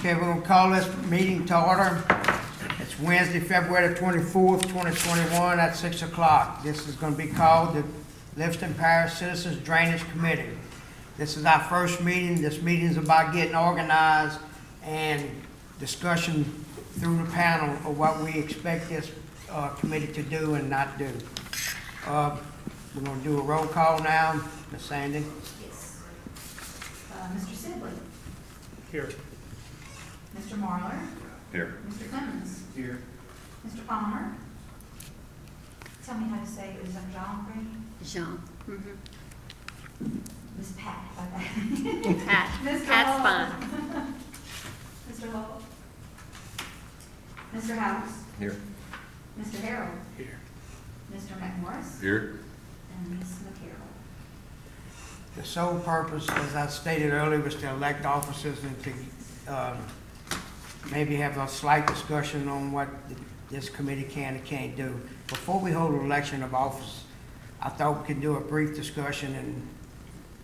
Okay, we're gonna call this meeting to order. It's Wednesday, February the 24th, 2021 at 6 o'clock. This is gonna be called the Livingston Parish Citizens Drainage Committee. This is our first meeting. This meeting is about getting organized and discussion through the panel of what we expect this committee to do and not do. We're gonna do a roll call now. Ms. Sandy? Yes. Mr. Sibley? Here. Mr. Marler? Here. Mr. Clemens? Here. Mr. Palmer? Tell me how to say it. Is that Jean Green? Jean. Miss Pat. Okay. Pat. Mr. Pat's Hall. fine. Mr. Hall? Mr. House? Here. Mr. Harrell? Here. Mr. McMorris? Here. And Ms. McCarroll. The sole purpose, as I stated earlier, was to elect officers and to maybe have a slight discussion on what this committee can and can't do. Before we hold an election of office, I thought we could do a brief discussion and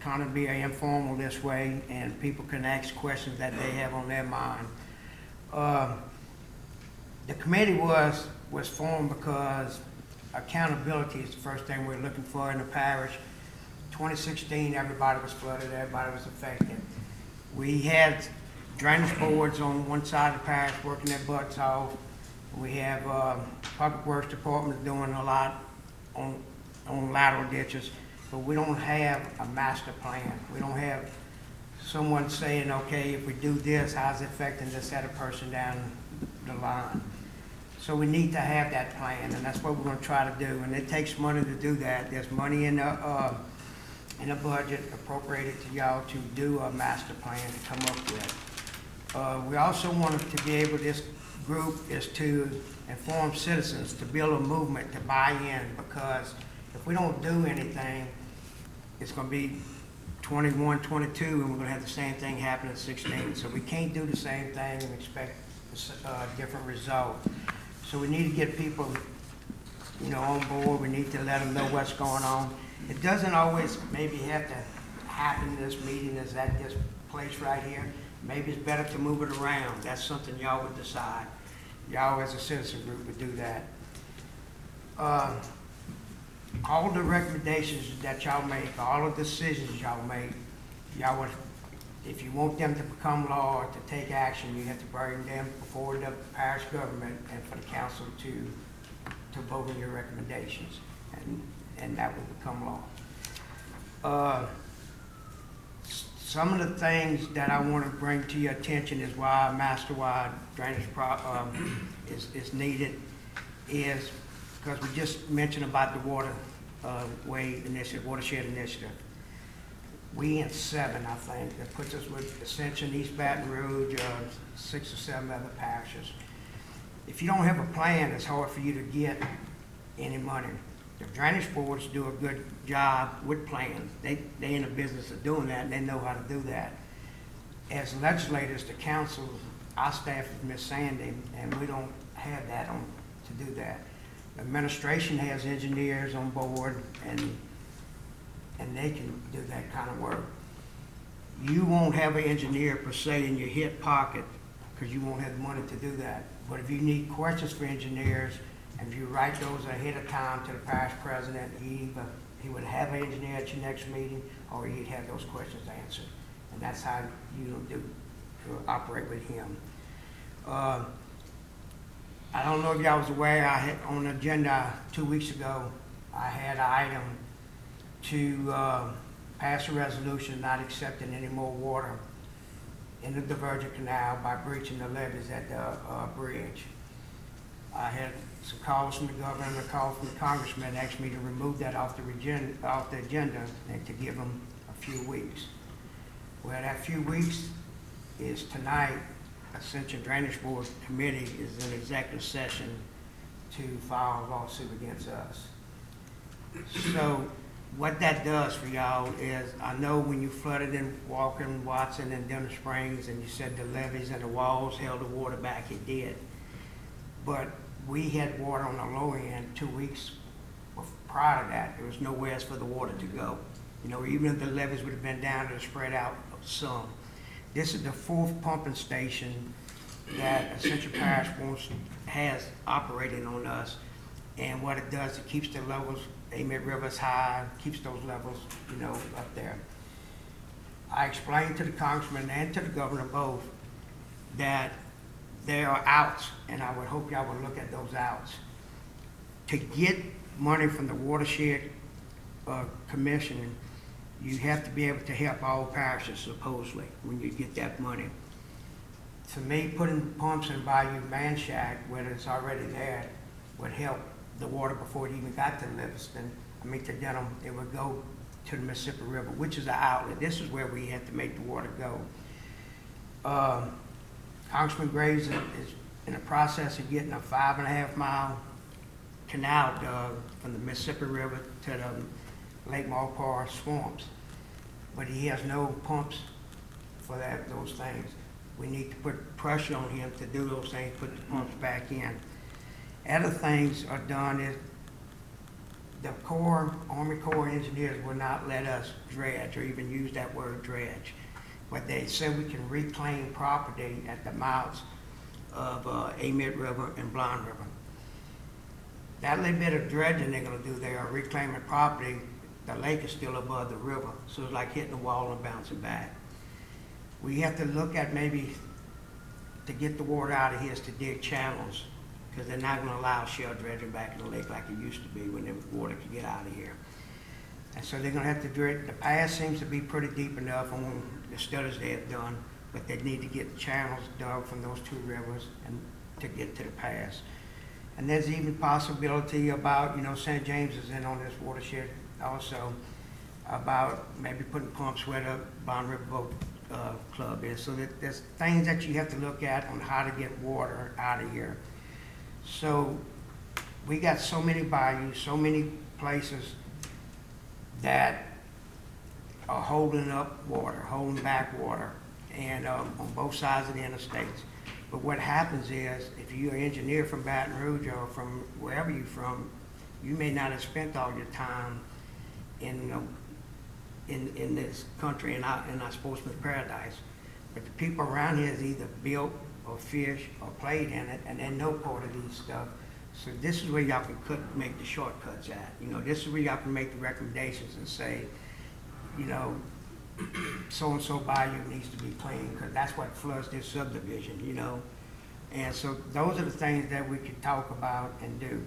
kind of be informal this way, and people can ask questions that they have on their mind. The committee was formed because accountability is the first thing we're looking for in the parish. 2016, everybody was flooded, everybody was affected. We had drainage boards on one side of the parish working their butts off. We have Public Works Department doing a lot on lateral ditches, but we don't have a master plan. We don't have someone saying, okay, if we do this, how's it affecting this other person down the line? So we need to have that plan, and that's what we're going to try to do. And it takes money to do that. There's money in the budget appropriated to y'all to do a master plan to come up with. We also wanted to be able, this group is to inform citizens, to build a movement, to buy in, because if we don't do anything, it's going to be 21, 22, and we're going to have the same thing happen in 16. So we can't do the same thing and expect a different result. So we need to get people, on board. We need to let them know what's going on. It doesn't always maybe have to happen in this meeting as at this place right here. Maybe it's better to move it around. That's something y'all would decide. Y'all as a citizen group would do that. All the recommendations that y'all make, all the decisions y'all make, y'all would, if you want them to become law or to take action, you have to bring them before the parish government and for the council to vote on your recommendations, and that will become law. Some of the things that I want to bring to your attention is why a Masterwide drainage is needed, is because we just mentioned about the Watershed initiative. We in 7, I think, that puts us with Ascension, East Baton Rouge, 6 or 7 other parishes. If you don't have a plan, it's hard for you to get any money. The drainage boards do a good job with plans. They in the business of doing that, and they know how to do that. As legislators, the council, our staff is Ms. Sandy, and we don't have that to do that. Administration has engineers on board, and they can do that kind of work. You won't have an engineer per se in your hip pocket because you won't have the money to do that. But if you need questions for engineers, and if you write those ahead of time to the parish president, he would have an engineer at your next meeting, or he'd have those questions answered. And that's how you operate with him. I don't know if y'all was aware, I had on the agenda 2 weeks ago, I had an item to pass a resolution not accepting any more water in the divergent canal by breaching the levees at the bridge. I had some calls from the governor and a call from the congressman asked me to remove that off the agenda and to give them a few weeks. Well, that few weeks is tonight. Ascension Drainage Board Committee is in executive session to file a lawsuit against us. So what that does for y'all is, I know when you flooded in Walker and Watson and Denver Springs and you said the levees and the walls held the water back, it did. But we had water on the lower end 2 weeks prior to that. There was nowhere else for the water to go. Even if the levees would have been down, it would spread out some. This is the 4th pumping station that Central Parish has operating on us. And what it does, it keeps the levels, Amite River's high, keeps those levels, you know, up there. I explained to the congressman and to the governor both that there are outs, and I would hope y'all would look at those outs. To get money from the Watershed Commission, you have to be able to help all parishes supposedly when you get that money. To me, putting pumps in Bayou Man Shack, where it's already there, would help the water before it even got to Livingston. I mean, to Denham, it would go to the Mississippi River, which is the outlet. This is where we had to make the water go. Congressman Graves is in the process of getting a 5.5 mile canal dug from the Mississippi River to the Lake Maurepas swamps. But he has no pumps for those things. We need to put pressure on him to do those things, put the pumps back in. Other things are done is the Army Corps engineers will not let us dredge or even use that word dredge. But they said we can reclaim property at the mouths of Amite River and Blind River. That little bit of dredging they're gonna do there, reclaiming property, the lake is still above the river. So it's like hitting the wall and bouncing back. We have to look at maybe to get the water out of here is to dig channels, because they're not gonna allow shell dredging back in the lake like it used to be when the water could get out of here. And so they're gonna have to dredge. The pass seems to be pretty deep enough on the studies they have done, but they need to get channels dug from those 2 rivers and to get to the pass. And there's even possibility about, you know, St. James is in on this watershed also, about maybe putting pumps where the Bond River Boat Club is. So that there's things that you have to look at on how to get water out of here. So we got so many bayous, so many places that are holding up water, holding back water, and on both sides of the interstates. But what happens is, if you're an engineer from Baton Rouge or from wherever you're from, you may not have spent all your time in this country, in our sportsman's paradise. But the people around here is either built or fished or played in it, and they know part of these stuff. So this is where y'all can make the shortcuts at. You know, this is where y'all can make the recommendations and say, you know, so-and-so bayou needs to be cleaned, because that's what floods this subdivision, you know. And so those are the things that we can talk about and do.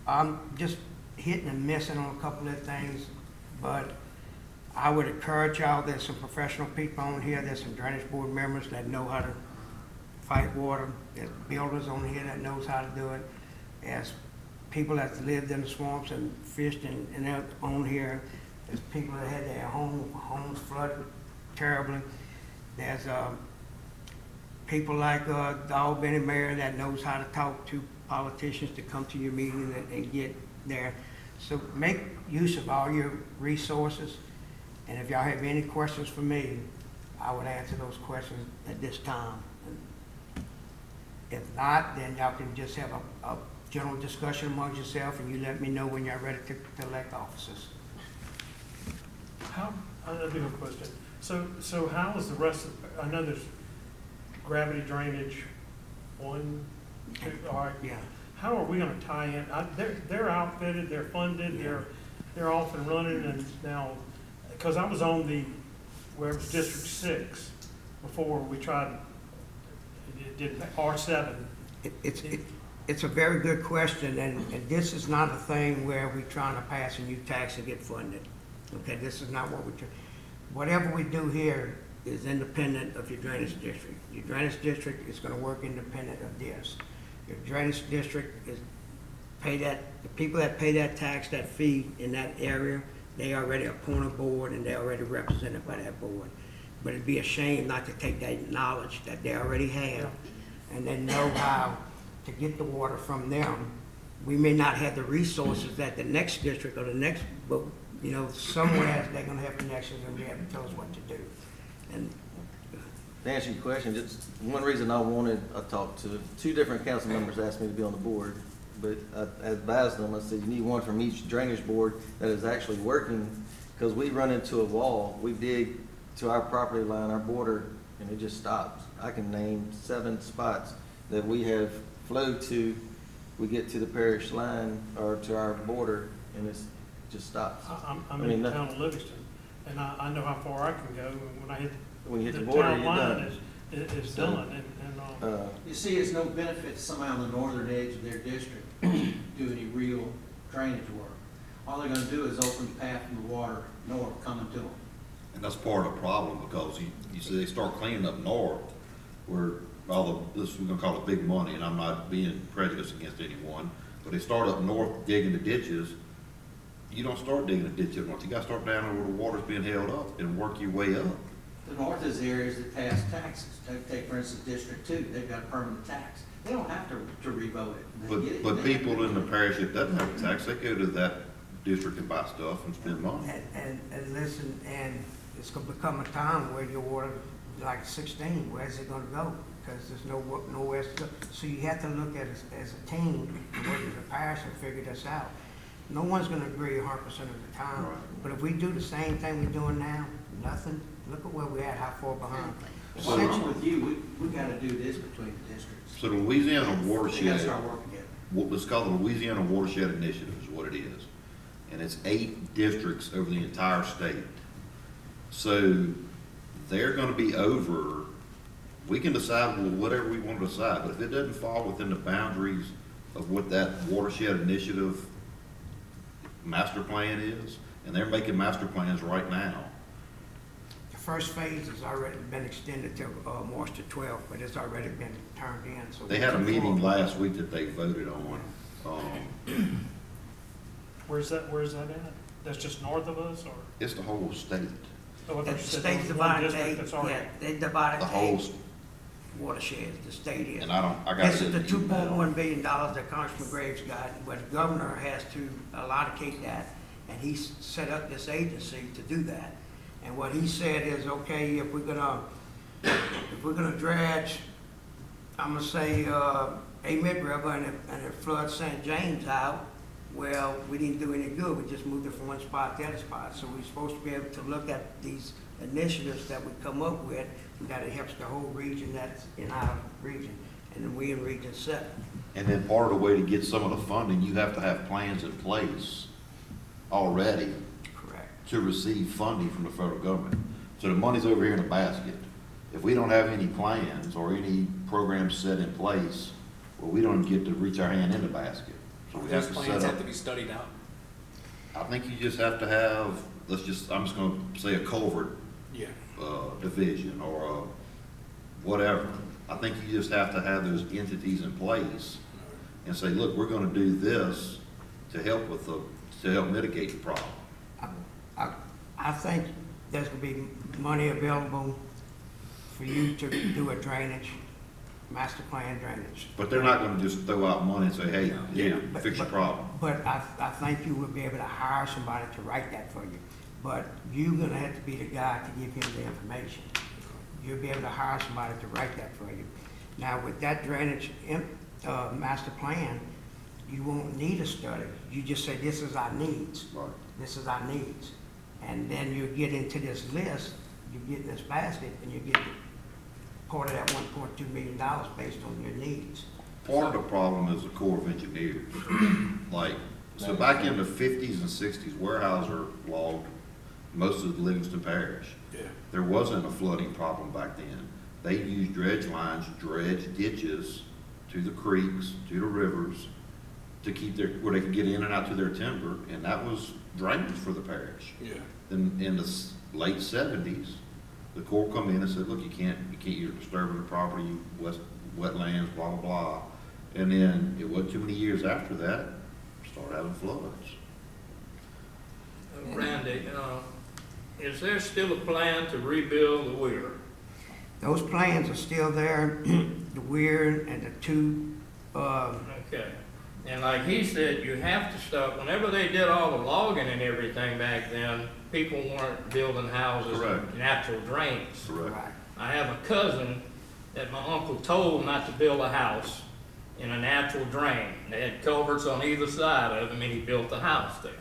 I'm just hitting and missing on a couple of things, but I would encourage y'all, there's some professional people on here, there's some drainage board members that know how to fight water, there's builders on here that knows how to do it, there's people that lived in the swamps and fished and they're on here, there's people that had their homes flooded terribly, there's people like Dog Benny Mayor that knows how to talk to politicians to come to your meeting and get there. So make use of all your resources, and if y'all have any questions for me, I would answer those questions at this time. If not, then y'all can just have a general discussion among yourself, and you let me know when y'all ready to elect officers. I do have a question. So how is the rest of, I know there's gravity drainage, 1, 2, all right. Yeah. How are we gonna tie in? They're outfitted, they're funded, Yeah. they're off and running, and now, because I was on where it was District 6 before we tried, did R7. It's a very good question, and this is not a thing where we're trying to pass a new tax and get funded. Okay, this is not what we're doing. Whatever we do here is independent of your drainage district. Your drainage district is going to work independent of this. Your drainage district is the people that pay that tax, that fee in that area, they already appoint a board and they're already represented by that board. But it'd be a shame not to take that knowledge that they already have and then know how to get the water from them. We may not have the resources that the next district or the next, but you know, somewhere they're gonna have connections and be able to tell us what to do. And to answer your question, just one reason I talked to 2 different council members asked me to be on the board, but I advised them, I said, you need one from each drainage board that is actually working, because we run into a wall. We dig to our property line, our border, and it just stops. I can name 7 spots that we have flowed to. We get to the parish line or to our border, and it just stops. I'm I in mean, the nothing. town of Livingston, and I know how far I can go, and when I hit When you hit the the border, town you're line, done. it's So, done, and You see, it's no benefit to somebody on the northern edge of their district do any real drainage work. All they're gonna do is open the path from the water north coming to them. And that's part of the problem, because you see, they start cleaning up north, where all the, this, we're gonna call it big money, and I'm not being prejudiced against anyone, but they start up north digging the ditches. You don't start digging a ditch up north, you gotta start down where the water's being held up and work your way up. The north is areas that pass taxes. Take for instance, District 2, they've got a permanent tax. They don't have to revote it. They get it. But people in the parish that doesn't have a tax, they go to that district and buy stuff and spend money. And listen, and it's gonna become a time where your water, like 16, where's it gonna go? Because there's nowhere to go. So you have to look at it as a team, and work as a parish and figure this out. No one's gonna agree 100% of the time, Right. but if we do the same thing we're doing now, nothing, look at where we're at, how far behind. What's wrong with you? We gotta do this between the districts. So the Louisiana They gotta watershed, start working together. what's called the Louisiana Watershed Initiative is what it is. And it's 8 districts over the entire state. So they're gonna be over, we can decide whatever we want to decide, but if it doesn't fall within the boundaries of what that watershed initiative master plan is, and they're making master plans right now. The first phase has already been extended till March the 12th, but it's already been turned in, so. They had a meeting last week that they voted on. where's that at? That's just north of us, or? It's the whole state, Oh, I thought The you said state's there was one divided, district that's already. yeah, they divided the to whole, 8 watersheds, the state is. and I got This is it the in the email. $2.1 billion that Congressman Graves got, but the governor has to allocate that, and he's set up this agency to do that. And what he said is, okay, if we're gonna dredge, I'm gonna say, Amid River and it floods St. James out, well, we didn't do any good, we just moved it from one spot to the other spot. So we're supposed to be able to look at these initiatives that we come up with, that it helps the whole region that's in our region, and then we in Region 7. And then part of the way to get some of the funding, you have to have plans in place already Correct. to receive funding from the federal government. So the money's over here in a basket. If we don't have any plans or any programs set in place, well, we don't get to reach our hand in the basket. So we have These to plans set have up. to be studied out. I think you just have to have, I'm just gonna say a culvert, Yeah. division or whatever. I think you just have to have those entities in place and say, look, we're gonna do this to help mitigate the problem. I think there's gonna be money available for you to do a drainage, master plan drainage. But they're not gonna just throw out money and say, hey, yeah, But- fix your but- problem. But I think you would be able to hire somebody to write that for you. But you're gonna have to be the guy to give him the information. You'll be able to hire somebody to write that for you. Now, with that drainage, master plan, you won't need a study. You just say, this is our needs. Right. This is our needs. And then you get into this list, you get this basket, and you get part of that $1.2 million based on your needs. Part of the problem is the Corps of Engineers. Like, so back in the 50s and 60s, Weyerhaeuser logged most of the Livingston Parish. Yeah. There wasn't a flooding problem back then. They used dredge lines, dredge ditches to the creeks, to the rivers, to keep where they could get in and out to their timber, and that was drainage for the parish. Yeah. Then in the late 70s, the Corps come in and said, look, you're disturbing the property, wetlands, blah, blah, blah. And then it wasn't too many years after that, started having floods. Randy, is there still a plan to rebuild the weir? Those plans are still there, the weir and the two, Okay. And like he said, you have to stop, whenever they did all the logging and everything back then, people weren't building houses Correct. in natural drains. Correct. right. I have a cousin that my uncle told not to build a house in a natural drain. They had culverts on either side of them, and he built the house there,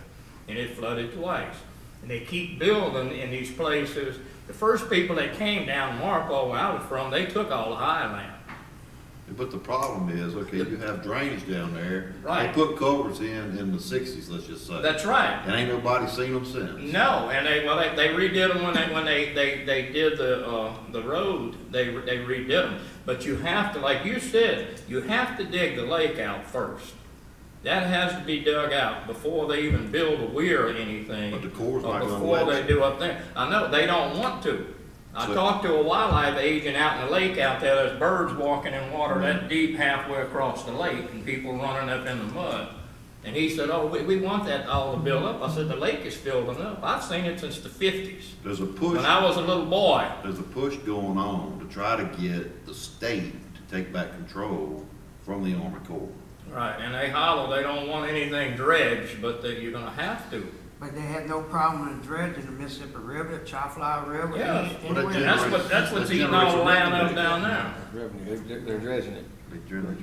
and it flooded twice. And they keep building in these places The first people that came down Marco, where I was from, they took all the highland. But the problem is, okay, you have drainage down there. Right. They put culverts in the sixties, let's just say. That's right. And ain't nobody seen them since. No, and they redid them when they did the road, they redid them. But you have to, like you said, you have to dig the lake out first. That has to be dug out before they even build a weir or anything. But the Corps or not gonna before let they you. do up there. I know, they don't want to. I So- talked to a wildlife agent out in the lake out there, there's birds walking in water that deep halfway across the lake and people running up in the mud. And he said, oh, we want that all to build up. I said, the lake is filling up. I've seen it since the 50s, There's a push, when I was a little boy. there's a push going on to try to get the state to take back control from the Army Corps. Right, and they holler, they don't want anything dredged, but that you're gonna have to. But they had no problem in dredging the Mississippi River, the Chafla River. Yeah, Well, that anywhere. that's what's that eating all the generates land up revenue. down there. Revenue, they're dredging it.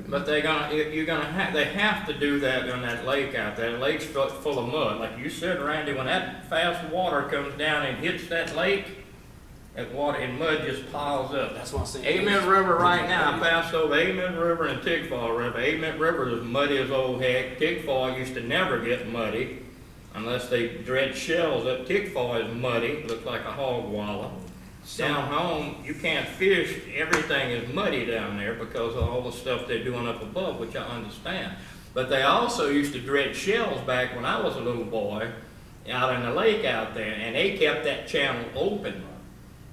But they have to do that in that lake out there. The lake's full of mud. Like you said, Randy, when that fast water comes down and hits that lake, that water and mud just piles up. That's what I'm saying. Amen River right now, I passed over Amen River and Tigfaw River. Amen River is muddy as old heck. Tigfaw used to never get muddy unless they dredge shells up. Tigfaw is muddy, looks like a hog wallow. Down home, you can't fish, everything is muddy down there because of all the stuff they're doing up above, which I understand. But they also used to dredge shells back when I was a little boy out in the lake out there, and they kept that channel open.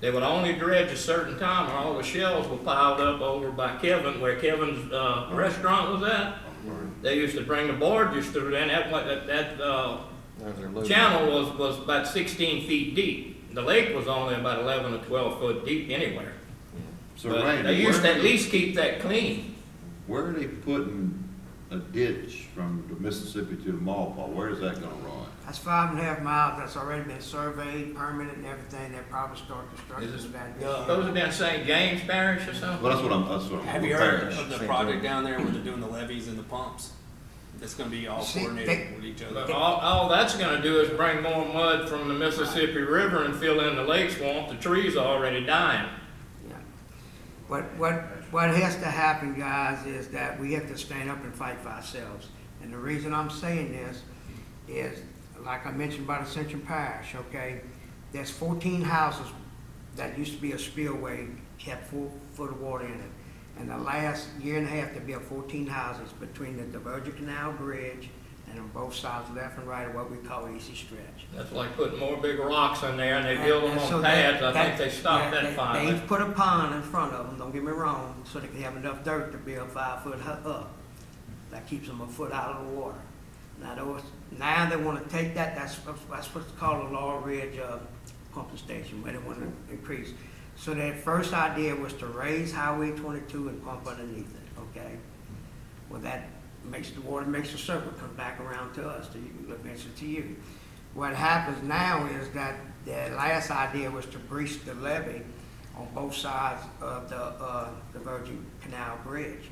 They would only dredge a certain time, or all the shells were piled up over by Kevin, where Kevin's restaurant was at. They used to bring the barges through there, and that channel was about 16 feet deep. The lake was only about 11 or 12 foot deep anywhere. So But Randy, they used to where- at least keep that clean. Where are they putting a ditch from the Mississippi to the Maupaw? Where is that gonna run? That's 5.5 miles, that's already been surveyed, permitted and everything, they'll probably start construction Is of that. Those have been St. James Parish or something? Well, that's what I'm. Have you heard Parish. of the St. project George. down there where they're doing the levees and the pumps? It's gonna be all See, coordinated with each But other. all that's gonna do is bring more mud from the Mississippi River and fill in the lake swamp. The trees are already dying. Yeah. What has to happen, guys, is that we have to stand up and fight for ourselves. And the reason I'm saying this is, like I mentioned about Ascension Parish, okay? There's 14 houses that used to be a spillway, kept 4 foot of water in it. And the last year and a half, they built 14 houses between the Divergent Canal Bridge and on both sides, left and right, of what we call Easy Stretch. That's like putting more big rocks in there and they build them And so on that- pads. I think they stopped yeah, that finally. They've put a pond in front of them, don't get me wrong, so they can have enough dirt to build 5 foot up. That keeps them a foot out of the water. Now they want to take that, that's what's called a Laurel Ridge pumping station, where they want to increase. So their first idea was to raise Highway 22 and pump underneath it, okay? Well, that makes the water, makes the circle come back around to us, to you, eventually to you. What happens now is that their last idea was to breach the levee on both sides of the Virgin Canal Bridge.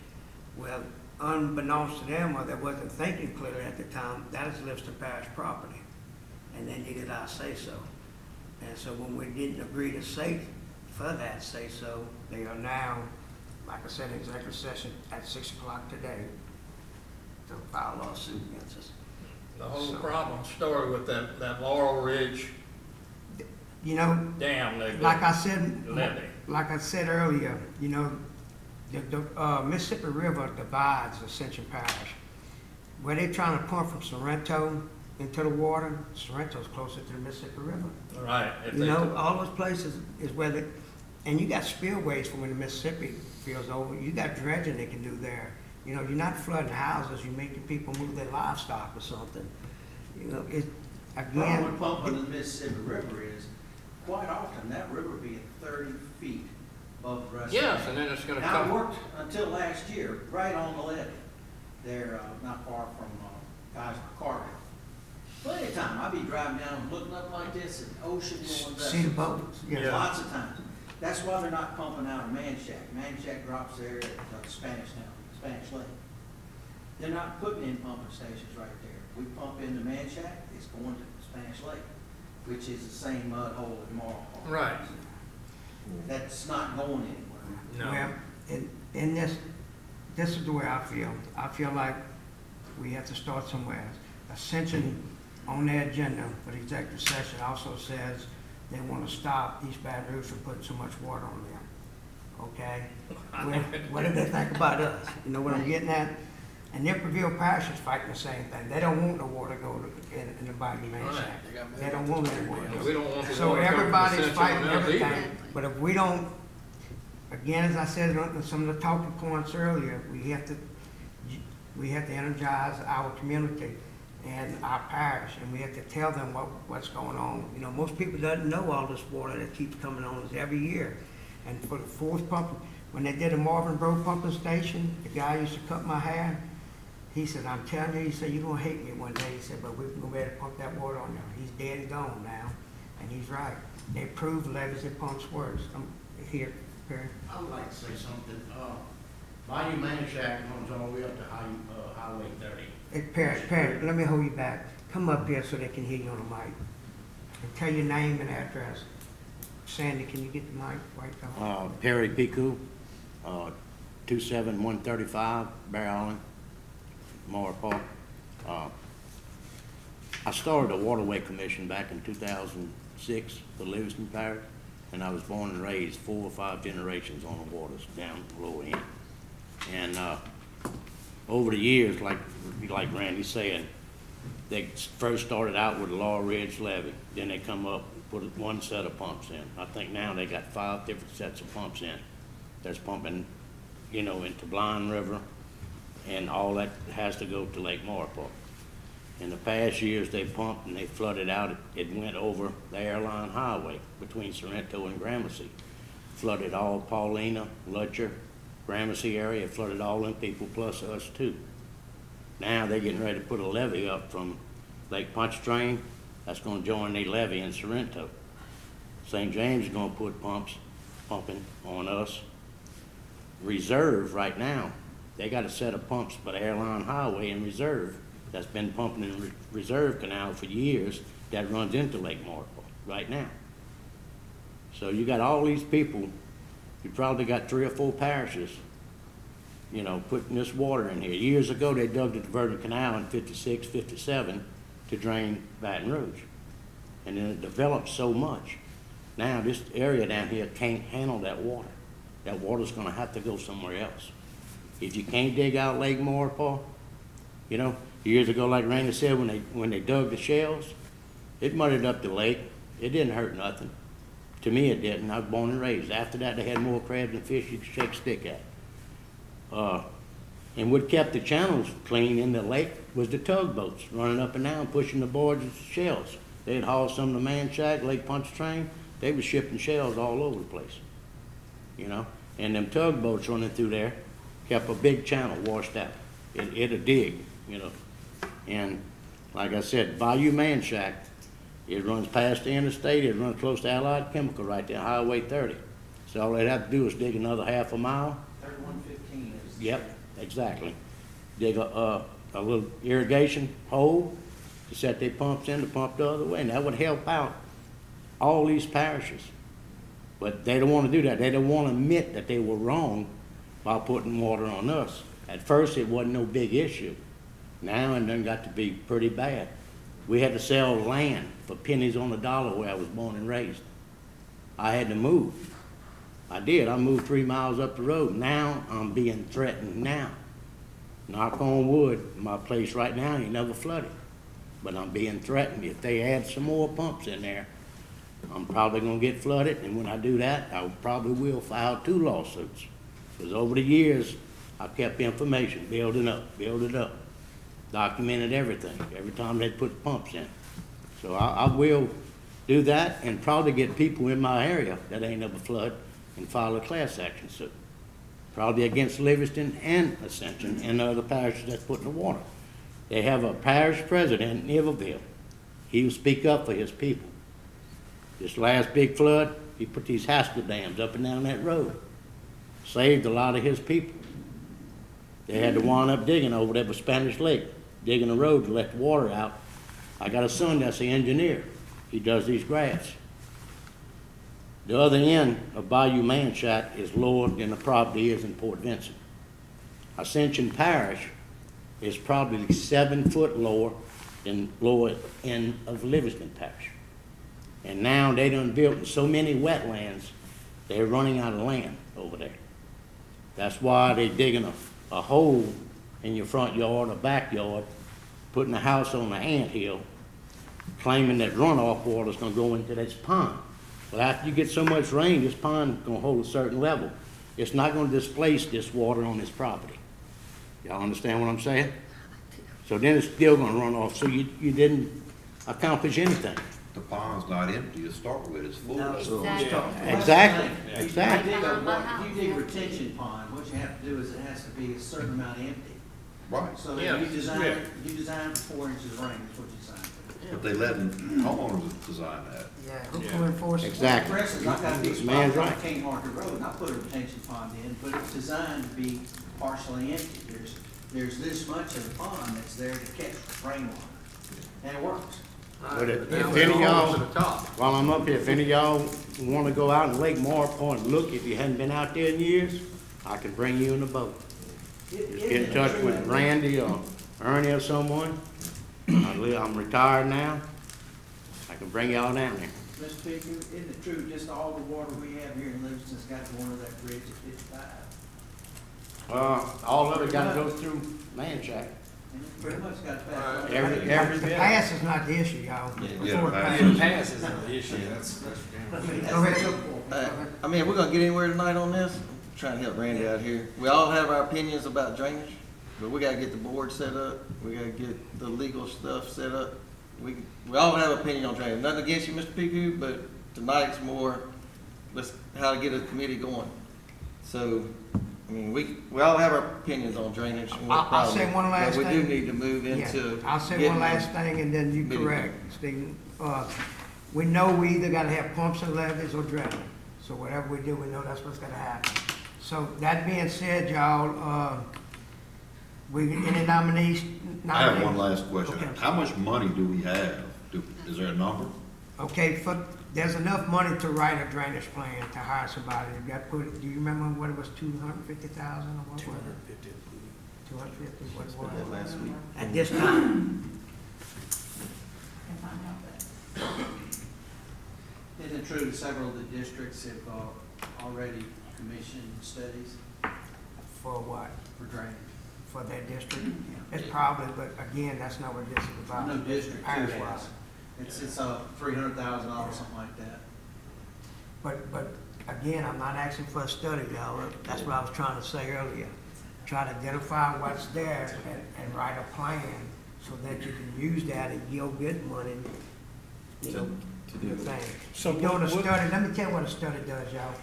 Well, unbeknownst to them, or they wasn't thinking clearly at the time, that is Livingston Parish property, and they needed our say-so. And so when we didn't agree to for that say-so, they are now, like I said, in executive session at 6 o'clock today to file a lawsuit against us. The whole So- problem story with that Laurel Ridge You know, dam they like built, I said, levee. earlier, you know, the Mississippi River divides Ascension Parish. Where they're trying to pump from Sorrento into the water, Sorrento's closer to the Mississippi River. Right. If You they know, took- all those places is where and you got spillways from when the Mississippi fills over. You got dredging they can do there. You know, you're not flooding houses, you're making people move their livestock or something. You know, Problem with pumping the Mississippi River is, quite often, that river being 30 feet above the rest of the Yes, and then it's gonna Now, it come. worked until last year, right on the levee, there, not far from, Geisler Carter. Plenty of time, I'd be driving down and looking up like this, and ocean going see the boats, yeah. Lots of times. That's why they're not pumping out of Manchac. Manchac drops there at Spanish Lake. They're not putting in pumping stations right there. We pump into Manchac, it's going to Spanish Lake, which is the same mud hole in Marlboro. Right. that's not going anywhere. Well, in this is the way I feel. I feel like we have to start somewhere. Ascension on their agenda for the executive session also says they want to stop East Baton Rouge from putting so much water on them. Okay? What do they think about us? You know what I'm getting at? And Nipperville Parish is fighting the same thing. They don't want the water to go in the Bayou Manchac. They don't want any water. We don't want the So water coming from everybody's Central fighting and us either. everything, but if we don't, again, as I said on some of the talking points earlier, we have to energize our community and our parish, and we have to tell them what's going on. You know, most people doesn't know all this water that keeps coming on us every year. And for the fourth pump, when they did the Marvin Road pumping station, the guy used to cut my hair. He said, I'm telling you, he said, you're gonna hate me one day. He said, but we're gonna be able to pump that water on there. He's dead and gone now, and he's right. They proved levees and pumps works. I'm here, Perry. I would like to say something. Bayou Manchac runs all the way up to Highway 30. Hey, Perry, let me hold you back. Come up here so they can hear you on the mic. And tell your name and address. Sandy, can you get the mic right there? Perry Piku, 27135 Bear Island, Moore Park. I started a Waterway Commission back in 2006 for Livingston Parish, and I was born and raised 4 or 5 generations on the waters down the lower end. And over the years, like Randy said, they first started out with Law Ridge Levee, then they come up and put one set of pumps in. I think now they got 5 different sets of pumps in. There's pumping, you know, into Blind River, and all that has to go to Lake Maurepas. In the past years, they pumped and they flooded out. It went over the airline highway between Sorrento and Gramercy. Flooded all Paulina, Lutcher, Gramercy area, flooded all them people plus us too. Now they're getting ready to put a levee up from Lake Pontchartrain. That's going to join the levee in Sorrento. St. James is going to put pumping on us. Reserve right now, they got a set of pumps by the airline highway in Reserve that's been pumping in Reserve Canal for years that runs into Lake Maurepas right now. So you got all these people, you probably got 3 or 4 parishes, you know, putting this water in here. Years ago, they dug the diverted canal in 56, 57 to drain Baton Rouge. And then it developed so much. Now this area down here can't handle that water. That water's gonna have to go somewhere else. If you can't dig out Lake Maurepas, you know, years ago, like Randy said, when they dug the shells, it muddied up the lake. It didn't hurt nothing. To me, it didn't. I was born and raised. After that, they had more crabs and fish you could shake a stick at. And what kept the channels clean in the lake was the tugboats running up and down, pushing the boards of shells. They'd haul some of the Manchac, Lake Pontchartrain. They were shipping shells all over the place, you know. And them tugboats running through there kept a big channel washed out. It'll dig, you know. And like I said, Bayou Manchac, it runs past the interstate. It runs close to Allied Chemical right there, Highway 30. So all they'd have to do is dig another half a mile. 3115 is. Yep, exactly. Dig a little irrigation hole to set their pumps in to pump the other way, and that would help out all these parishes. But they don't want to do that. They don't want to admit that they were wrong by putting water on us. At first, it wasn't no big issue. Now it done got to be pretty bad. We had to sell land for pennies on the dollar where I was born and raised. I had to move. I did. I moved 3 miles up the road. Now I'm being threatened now. Knock on wood, my place right now ain't never flooded. But I'm being threatened. If they add some more pumps in there, I'm probably gonna get flooded, and when I do that, I probably will file 2 lawsuits. Because over the years, I kept information, build it up, documented everything, every time they put pumps in. So I will do that and probably get people in my area that ain't never flood and file a class action suit. Probably against Livingston and Ascension and the other parishes that's putting the water. They have a parish president in Iberville. He will speak up for his people. This last big flood, he put these Haskell dams up and down that road. Saved a lot of his people. They had to wind up digging over there by Spanish Lake, digging a road to let the water out. I got a son that's an engineer. He does these graphs. The other end of Bayou Manchac is lower than the property is in Port Vincent. Ascension Parish is probably 7 foot lower than lower end of Livingston Parish. And now they done built in so many wetlands, they're running out of land over there. That's why they digging a hole in your front yard or backyard, putting a house on the anthill, claiming that runoff water's gonna go into this pond. Well, after you get so much rain, this pond's gonna hold a certain level. It's not gonna displace this water on this property. Y'all understand what I'm saying? So then it's still gonna run off, so you didn't accomplish anything. The pond's not empty to start with, it's full. No. Exactly. Exactly, If you exactly. dig if you dig retention pond, what you have to do is it has to be a certain amount empty. Right, So Yeah, you design, yeah. you design for 4 inches of rain, is what you design for. but they letting homeowners design that. Yeah, who can enforce it? Exactly. For instance, I've got a big spot Man's on right. King Market Road, and I put a retention pond in, but it's designed to be partially empty. There's this much of the pond that's there to catch rainwater, and it works. But if Now any of we're y'all, on to the top. while I'm up here, if any of y'all wanna go out in Lake Marport and look, if you hadn't been out there in years, I can bring you in the boat. Just get in touch with Randy or Ernie or someone. I'm retired now. I can bring y'all down there. Mr. Picker, isn't it true, just all the water we have here in Livingston's got to go under that bridge at 55? All of it gotta go through Manchac. And it pretty much got passed. Every The bit. pass is not the issue, y'all. Yeah. Before the Yeah, pass. Pass isn't the issue, that's. Go ahead. I mean, we're gonna get anywhere tonight on this. I'm trying to help Randy out here. We all have our opinions about drainage, but we gotta get the board set up. We gotta get the legal stuff set up. We all have an opinion on drainage. Nothing against you, Mr. Piku, but tonight's more, how to get a committee going. So, I mean, we all have our opinions on drainage and what I'll say problem, one last but we thing. do need to move Yeah, into. I'll say getting one last them- thing, and then you Meeting. correct, Stephen. We know we either gotta have pumps and levees or drilling. So whatever we do, we know that's what's gonna happen. So that being said, y'all, any nominees? I have one last question. Okay. How much money do we have? Is there a number? Okay, there's enough money to write a drainage plan, to hire somebody. Do you remember what it was, 250,000 or what was it? 250, what it Put that was? last week. At this time, Can find out that. Isn't it true that several of the districts have already commissioned studies for what? for drainage? For their district? It's probably, but again, that's not what this is about. No district too Parish-wise. has. It's $300,000, something like that. But again, I'm not asking for a study, y'all. That's what I was trying to say earlier. Try to identify what's there and write a plan so that you can use that and yield good money, you know, To do the it. thing. So You're doing a what- study, let me tell you what a study does, y'all.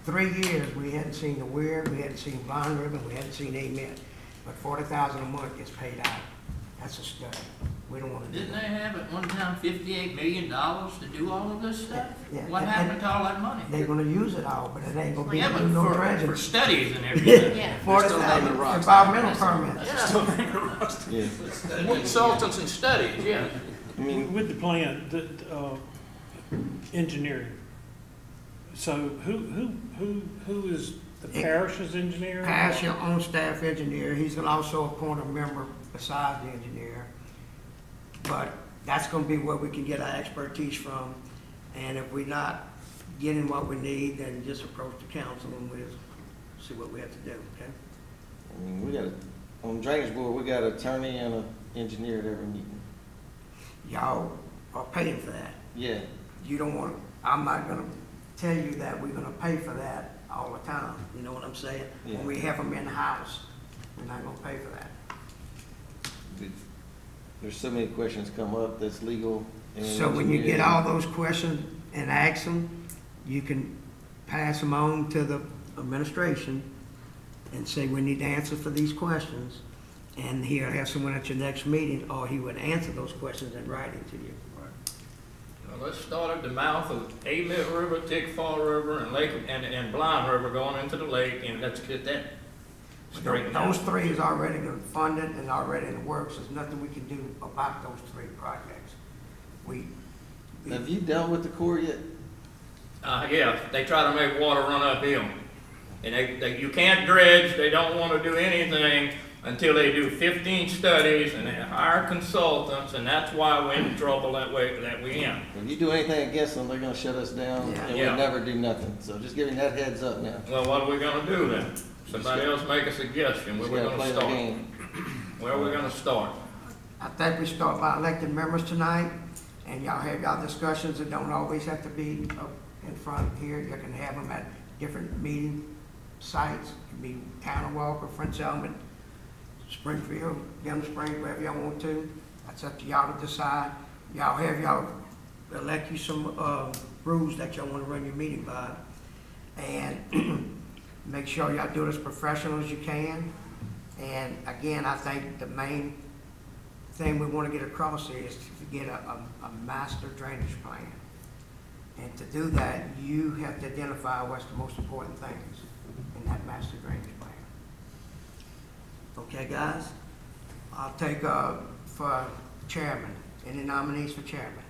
3 years, we hadn't seen the Weir, we hadn't seen Blind River, we hadn't seen Amen, but 40,000 a month gets paid out. That's a study. We don't wanna do Didn't they that. have at one time $58 million to do all of this stuff? Yeah. What happened to all that money? They're gonna use it all, but it ain't gonna be Yeah, able but to do no for dredging. studies and everything. Yeah. 40,000 environmental permits. Yeah, Consultants and studies, yeah. I mean, With the plan, engineering. So who is the parish's engineer? Pass your own staff engineer, he's gonna also appoint a member besides the engineer. But that's gonna be where we can get our expertise from, and if we're not getting what we need, then just approach the council and we'll see what we have to do, okay? I mean, we got on drainage board, we got an attorney and an engineer at every meeting. Y'all are paying for that. Yeah, You don't want, I'm not gonna tell you that we're gonna pay for that all the time, you know what I'm saying? Yeah. When we have them in-house, we're not gonna pay for that. there's so many questions come up that's legal. And So when you get engineering. all those questions and ask them, you can pass them on to the administration and say, we need to answer for these questions. And he'll have someone at your next meeting, or he would answer those questions in writing to you. Well, let's start at the mouth of Amen River, Tickfaw River, and Lake, and Blind River going into the lake, and let's get that straightened Those out. 3 is already been funded and already in the works. There's nothing we can do about those 3 projects. Have you dealt with the Corps yet? Yeah, they try to make water run uphill. And you can't dredge, they don't wanna do anything until they do 15 studies and they hire consultants, and that's why we're in the trouble that we in. If you do anything against them, they're gonna shut us down, Yeah. and Yeah. we'll never do nothing. So just giving that heads up now. Well, what are we gonna do then? Somebody else make a suggestion, where Just we gotta gonna play the start? game. Where are we gonna start? I think we start by electing members tonight, and y'all have y'all discussions. It don't always have to be up in front here. You can have them at different meeting sites. It can be Town of Walker, French Element, Springfield, Gum Springs, wherever y'all want to. That's up to y'all to decide. Y'all have y'all elect you some, rules that y'all wanna run your meeting by. And make sure y'all do it as professional as you can. And again, I think the main thing we want to get across here is to get a master drainage plan. And to do that, you have to identify what's the most important things in that master drainage plan. Okay, guys? I'll take, for chairman, any nominees for chairman?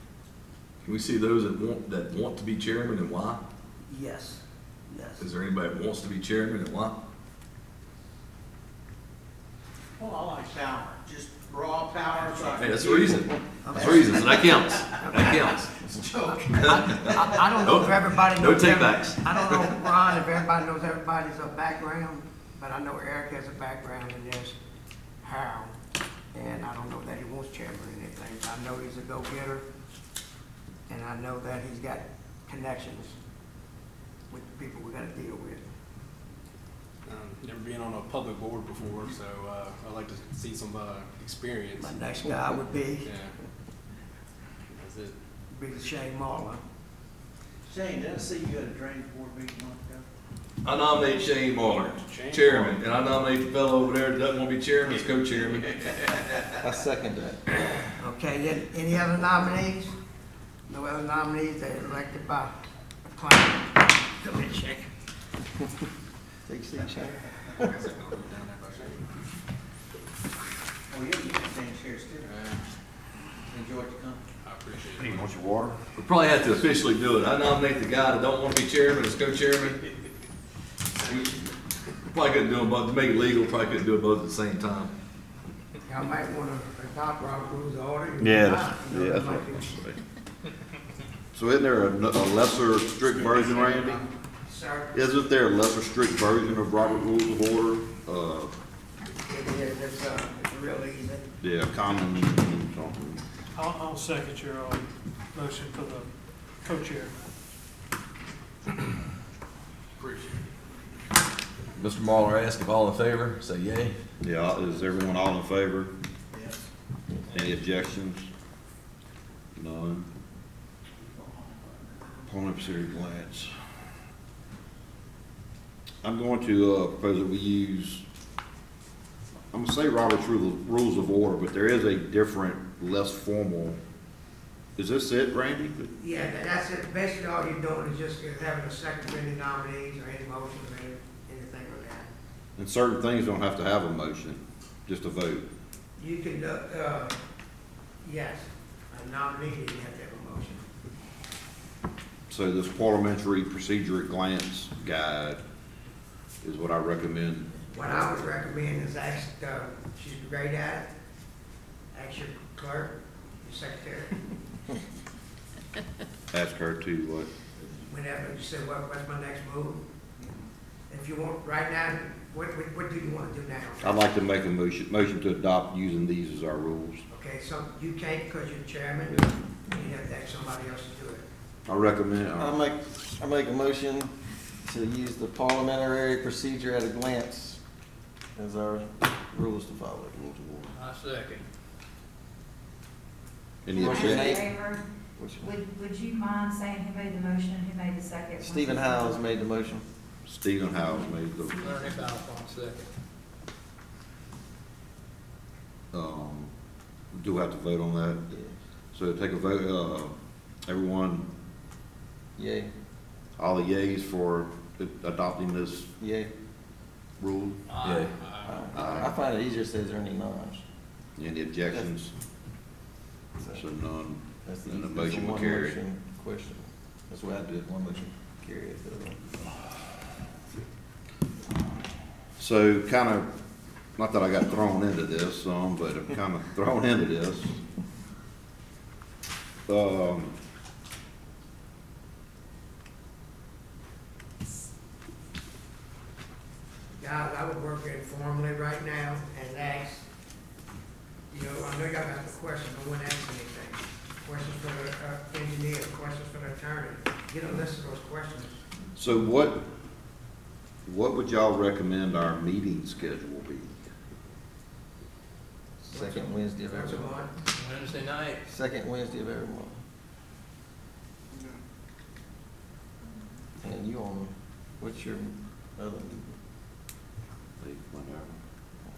Can we see those that want to be chairman and why? Yes, yes. Is there anybody that wants to be chairman and why? Well, I like power, just raw power. So I Hey, can that's the do- reason. That's the reason, so that counts. That counts. It's a joke. I don't know if everybody No knows. takebacks. I don't know, Ron, if everybody knows everybody's background, but I know Eric has a background in this, Harold, and I don't know that he wants chairman or anything. I know he's a go-getter, and I know that he's got connections with the people we gotta deal with. Never been on a public board before, so I'd like to see some experience. My next guy would be, Yeah. That's it. Shane Marlin. Shane, did I see you at a drainage board meeting a month ago? I nominate Shane Moore, Shane chairman, and I nominate the fellow over there that doesn't want to be chairman as co-chairman. I second that. Okay, any other nominees? No other nominees, they're elected by acclaim. Come in, Shane. Take a seat, Shane. Oh, yeah, you can change chairs too. Enjoy the company. I appreciate it. You want your water? We probably have to officially do it. I nominate the guy that don't want to be chairman as co-chairman. We probably couldn't do them both, to make it legal, probably couldn't do it both at the same time. Y'all might want to adopt Robert Rules of Order. Yeah, Not, that's, you know, yeah, it that's might what be- I'm saying. So isn't there a lesser strict version, Randy? Sir, Isn't there a lesser strict version of Robert Rules of Order? it is, it's real easy. Yeah, common something. I'll second your motion for the co-chair. Appreciate it. Mr. Mahler asked if all in favor, say yay. Yeah, is everyone all in favor? Yes. Any objections? None. Parliamentary glance. I'm going to propose that we use, I'm gonna say Robert's Rules of Order, but there is a different, less formal. Is this it, Randy? Yeah, that's it. Basically, all you're doing is just having a second for any nominees or any motions or anything like that. And certain things don't have to have a motion, just a vote. You can, yes, a nominee, you have to have a motion. So this parliamentary procedure at glance guide is what I recommend. What I would recommend is ask, she's great at it, ask your clerk, your secretary, Ask her to what? whenever you say, what's my next move? If you want, right now, what do you want to do now? I'd like to make a motion to adopt using these as our rules. Okay, so you can't because you're chairman, you have to ask somebody else to do it. I recommend, I make a motion to use the parliamentary procedure at a glance as our rules to follow. I second. any What's your objection? name? Favor, Which one? would you mind saying who made the motion, who made the second? Stephen Howes made the motion. Stephen Howes made the, Ernie Balfour, second. do we have to vote on that? Yeah. So take a vote, everyone, Yay. all the yays for adopting this Yay. rule? Yay. I find it easier if there's any no's. Any objections? So So none. that's the And the that's motion will one carry. motion question. That's what I did, one motion. curious. So kind of, not that I got thrown into this, but I'm kind of thrown into this. Guys, I would work informally right now and ask, you know, I know y'all got the questions, but wouldn't ask anything. Questions for the engineer, questions for the attorney, get a list of those questions. So what would y'all recommend our meeting schedule be? Second Wednesday of every Once a month. month. Wednesday night. Second Wednesday of every month. And you on, what's your other meeting?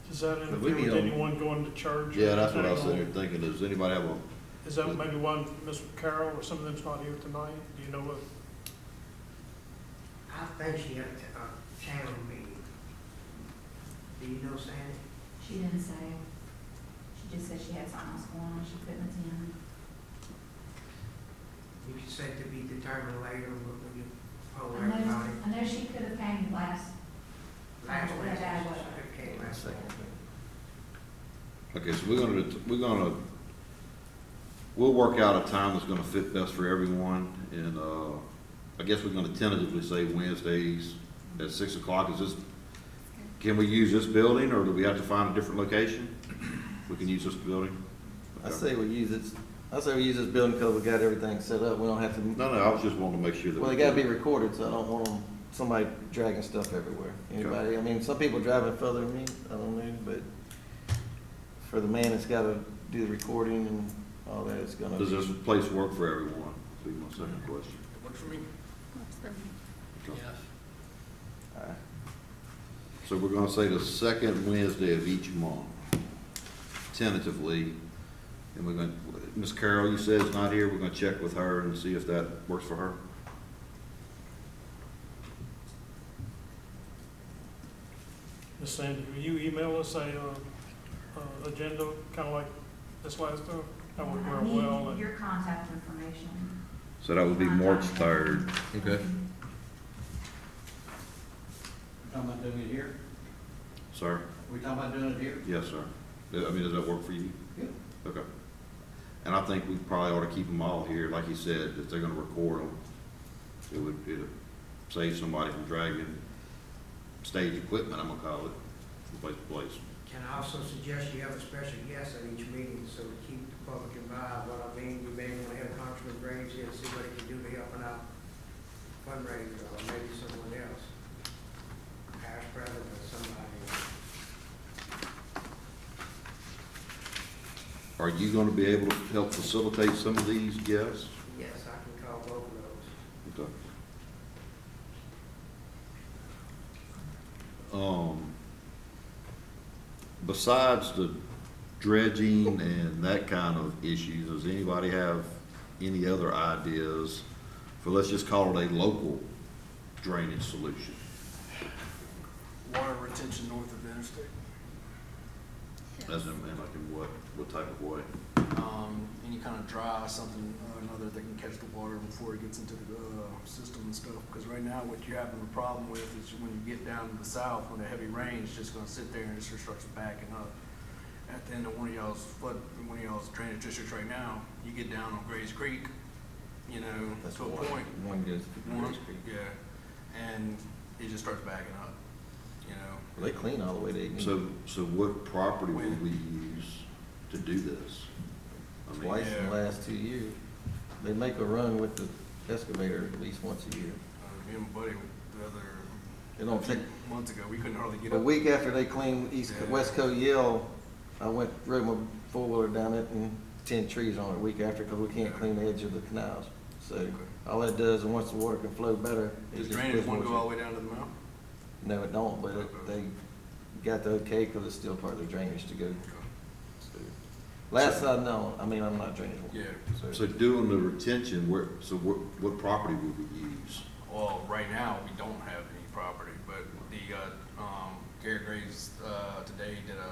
Does that we interfere meet with on- anyone going to church? Yeah, that's what I was Anyone? sitting here thinking. Does anybody have a, Is that maybe one, Ms. Carroll or some of them's not here tonight? Do you know what? I think she had a channel meeting. Do you know, Sandy? She didn't say. She just said she had something else going on, she couldn't attend. You could say to be determined later when you poll I know, everybody. I know she could have came last. Last but Wednesday, that was- she came last Second. okay, so we'll work out a time that's gonna fit best for everyone, and, I guess we're gonna tentatively say Wednesdays at 6 o'clock. Can we use this building, or do we have to find a different location? We can use this building? I say we use this building because we got everything set up. We don't have to. No, I was just wanting to make sure that. Well, they gotta be recorded, so I don't want somebody dragging stuff everywhere. Anybody, I mean, some people driving further than me, I don't know, but for the man that's gotta do the recording and all that, it's gonna. Does this place work for everyone? Be my second question. Works for me. Yes. Alright. So we're gonna say the second Wednesday of each month, tentatively, and we're gonna, Ms. Carroll, you said is not here, we're gonna check with her and see if that works for her. Ms. Sandy, will you email us a, agenda, kind of like this last time? That would work well. I And need your contact information. So that would be March 3rd. Okay. Talking about doing it here? Sir? We talking about doing it here? Yes, sir. I mean, does that work for you? Yeah. Okay. And I think we probably ought to keep them all here, like you said, if they're gonna record them. It'd save somebody from dragging stage equipment, I'm gonna call it, from place to place. Can I also suggest you have a special guest at each meeting, so we keep the public involved? What I mean, we may want to have Congressman Graves here to see what he can do to helping out fundraisers, or maybe someone else, past president or somebody. Are you gonna be able to help facilitate some of these guests? Yes, I can call both of those. Okay. Besides the dredging and that kind of issues, does anybody have any other ideas for, let's just call it a local drainage solution? Water retention north of the interstate. As in like in what type of way? Any kind of dry, something or another that can catch the water before it gets into the system and stuff. Because right now, what you're having a problem with is when you get down to the south, when the heavy rain is just going to sit there and it just starts backing up. At the end of one of y'all's drainage districts right now, you get down on Grays Creek, you know, That's to a one. point. One goes to One, Grace Creek. yeah, and it just starts backing up, you know. Well, they clean all the way to Ignition. So what property would we use to do this? I mean, Twice in the Yeah. last 2 years. They make a run with the excavator at least once a year. Me and my buddy the other It don't take, months ago, we couldn't hardly get a up. week after they cleaned Yeah. West Coast Yell, I rode my four-wheeler down it and 10 trees on it a week after because we can't clean the edge of the canals. So all that does, and once the water can flow better. it Does just drainage puts want to more- go all the way down to the mouth? No, it don't, but they got the okay because it's still part of the drainage to go. So, last I know, I mean, I'm not drainage. Yeah. So doing the retention, what property would we use? Well, right now, we don't have any property, but the, Garrett Graves, today did a,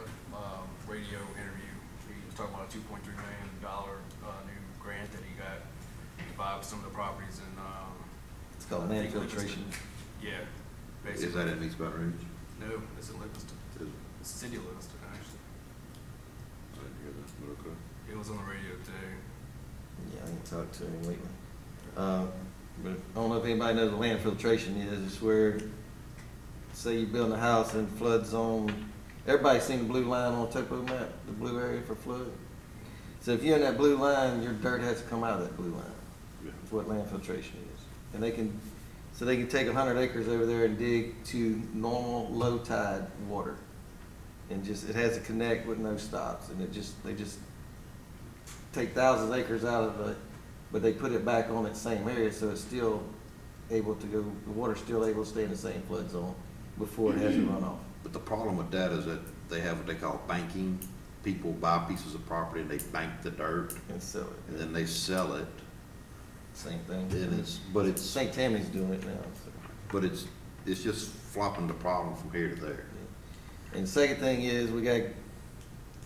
radio interview. He was talking about a $2.3 million, new grant that he got to buy some of the properties in, it's called land filtration. Yeah, Is basically. that in East Baton Rouge? No, it's in Livingston. Is- It's city of Livingston, actually. I didn't hear that, but okay. It was on the radio today. Yeah, I can talk to him lately. But I don't know if anybody knows what land filtration is. It's where, say you're building a house in flood zone. Everybody's seen the blue line on topo map, the blue area for flood. So if you're in that blue line, your dirt has to come out of that blue line. Yeah. That's what land filtration is. And they can take 100 acres over there and dig to normal low tide water. And it has to connect with no stops. And they just take thousands of acres out of it, but they put it back on that same area, so it's still able to go, the water's still able to stay in the same flood zone before it has to run off. But the problem with that is that they have what they call banking. People buy pieces of property and they bank the dirt, And sell it. and then they sell it. Same thing. And St. Tammy's doing it now. So. but it's just flopping the problem from here to there. And the second thing is,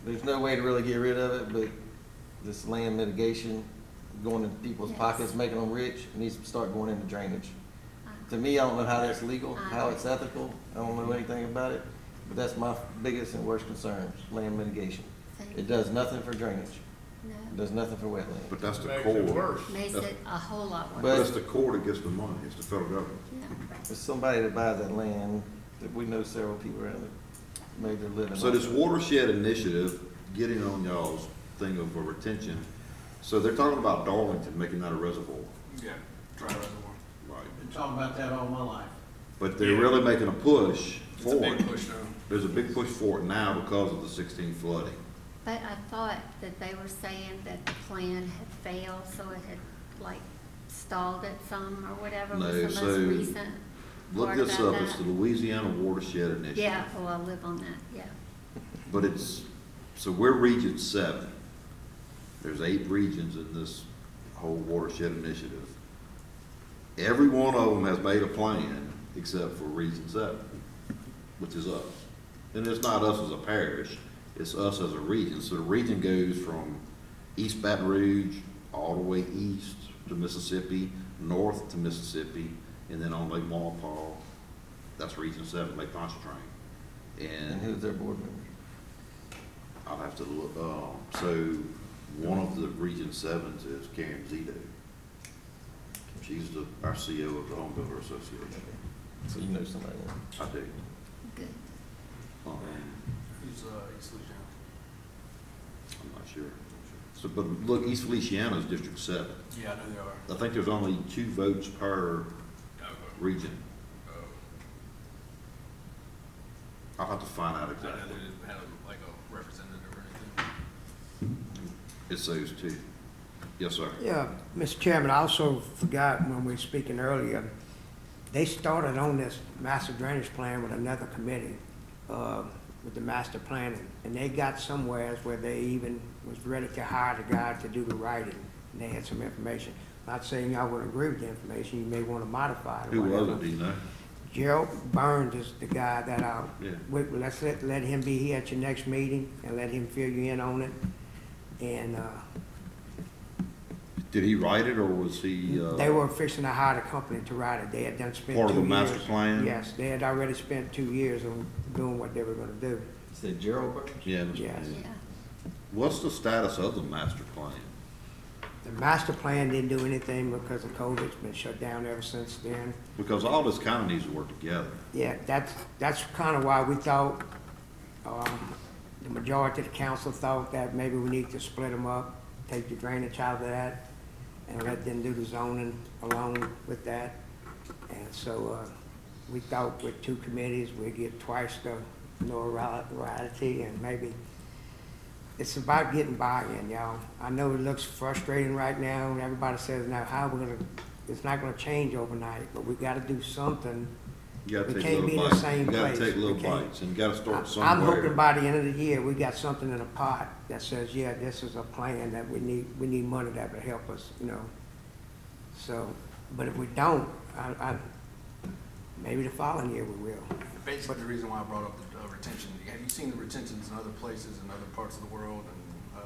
there's no way to really get rid of it, but this land mitigation, going into people's Yes. pockets, making them rich, needs to start going into drainage. To me, I don't know how that's legal, how it's ethical, I don't know anything about it, but that's my biggest and worst concern, land mitigation. It does nothing for drainage, it No, does nothing for wetlands. But that's the Makes it core. worse. makes it a whole lot But- worse. That's the core that gets the money, it's the federal government. Yeah. There's somebody that buys that land, that we know several people around it, made their living. So off this it. Watershed initiative, getting on y'all's thing of a retention, so they're talking about Darlington, making that a reservoir. Yeah, dry reservoir. Right. Been talking about that all my life. But they're really making a push It's a for big it. push now. There's a big push for it now because of the 16 flooding. But I thought that they were saying that the plan had failed, so it had like stalled it some or whatever No, was the most so recent Look part this about up, it's the that. Louisiana Watershed Initiative. Yeah, well, I live on that, yeah. But so we're Region 7. There's 8 regions in this whole watershed initiative. Every one of them has made a plan except for Region 7, which is us. And it's not us as a parish, it's us as a region. So the region goes from East Baton Rouge all the way east to Mississippi, north to Mississippi, and then on Lake Maupaw, that's Region 7, Lake Pontchartrain. And who's their board member? I'll have to look, so one of the Region 7s is Karen Zito. She's our CEO of the Home Builder Association. So you know somebody there. I do. Good. Who's, East Louisiana? I'm not sure. So, but look, East Feliciana is District 7. Yeah, I know they are. I think there's only 2 votes per region. I'll have to find out I know exactly. they didn't have like a representative or anything. It's those 2. Yes, sir. Yeah, Mr. Chairman, I also forgot when we were speaking earlier, they started on this master drainage plan with another committee, with the master planning, and they got somewhere where they even was ready to hire the guy to do the writing, and they had some information. Not saying y'all would agree with the information, you may want to modify it or Who was whatever. it, do you know? Gerald Burns is the guy that Yeah. let's let him be here at your next meeting and let him fill you in on it. And, Did he write it, or was he? they were fixing to hire the company to write it. They had done spent 2 years. Part of the master plan? Yes, they had already spent 2 years on doing what they were gonna do. You said Gerald Burns? Yeah. Mr. Yes. Yeah. What's the status of the master plan? The master plan didn't do anything because of COVID. It's been shut down ever since then. Because all this kind of needs to work together. Yeah, that's kind of why we thought, the majority of the council thought that maybe we need to split them up, take the drainage out of that, and let them do the zoning along with that. And so, we thought with 2 committees, we'd get twice the notoriety, and maybe it's about getting buy-in, y'all. I know it looks frustrating right now, and everybody says, now, how we're gonna, it's not gonna change overnight, but we gotta do something. You gotta We take can't little be in the bites. same You gotta place. take little We can't. bites, and you gotta start I'm somewhere. hoping by the end of the year, we got something in a pot that says, yeah, this is a plan that we need money that would help us, you know. So, but if we don't, maybe the following year we will. Basically, the reason why I brought up the retention, have you seen the retentions in other places, in other parts of the world, and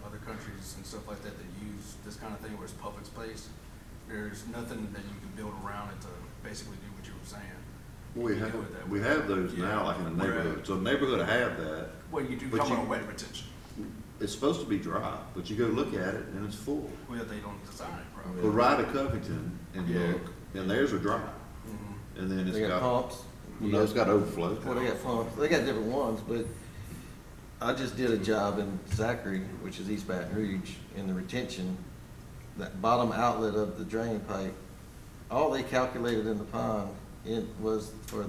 other countries and stuff like that that use this kind of thing where it's public space? There's nothing that you can build around it to basically do what you were saying. We have those now, like in a neighborhood, so a neighborhood will have that. Well, you do But talk you- about wet retention. It's supposed to be dry, but you go look at it and it's full. Well, they don't design it But probably. ride to Covington and Yeah. look, and theirs are dry, Mhm. and then it's They got got, pumps. no, it's got overflow. Well, they got pumps. They got different ones, but I just did a job in Zachary, which is East Baton Rouge, in the retention, that bottom outlet of the drain pipe. All they calculated in the pond, it was for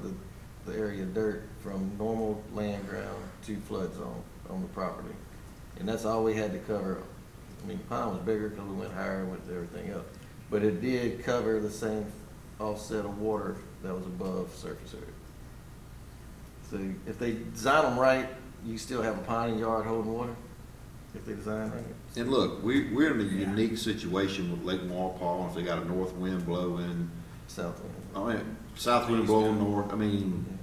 the area of dirt from normal land ground to flood zone on the property. And that's all we had to cover. I mean, the pond was bigger because we went higher with everything else. But it did cover the same offset of water that was above surface area. So if they design them right, you still have a pond in your yard holding water, if they design right. And look, we're in a unique situation with Lake Maupaw, if they got a north wind blowing, South end. I mean, south wind blowing north, I mean,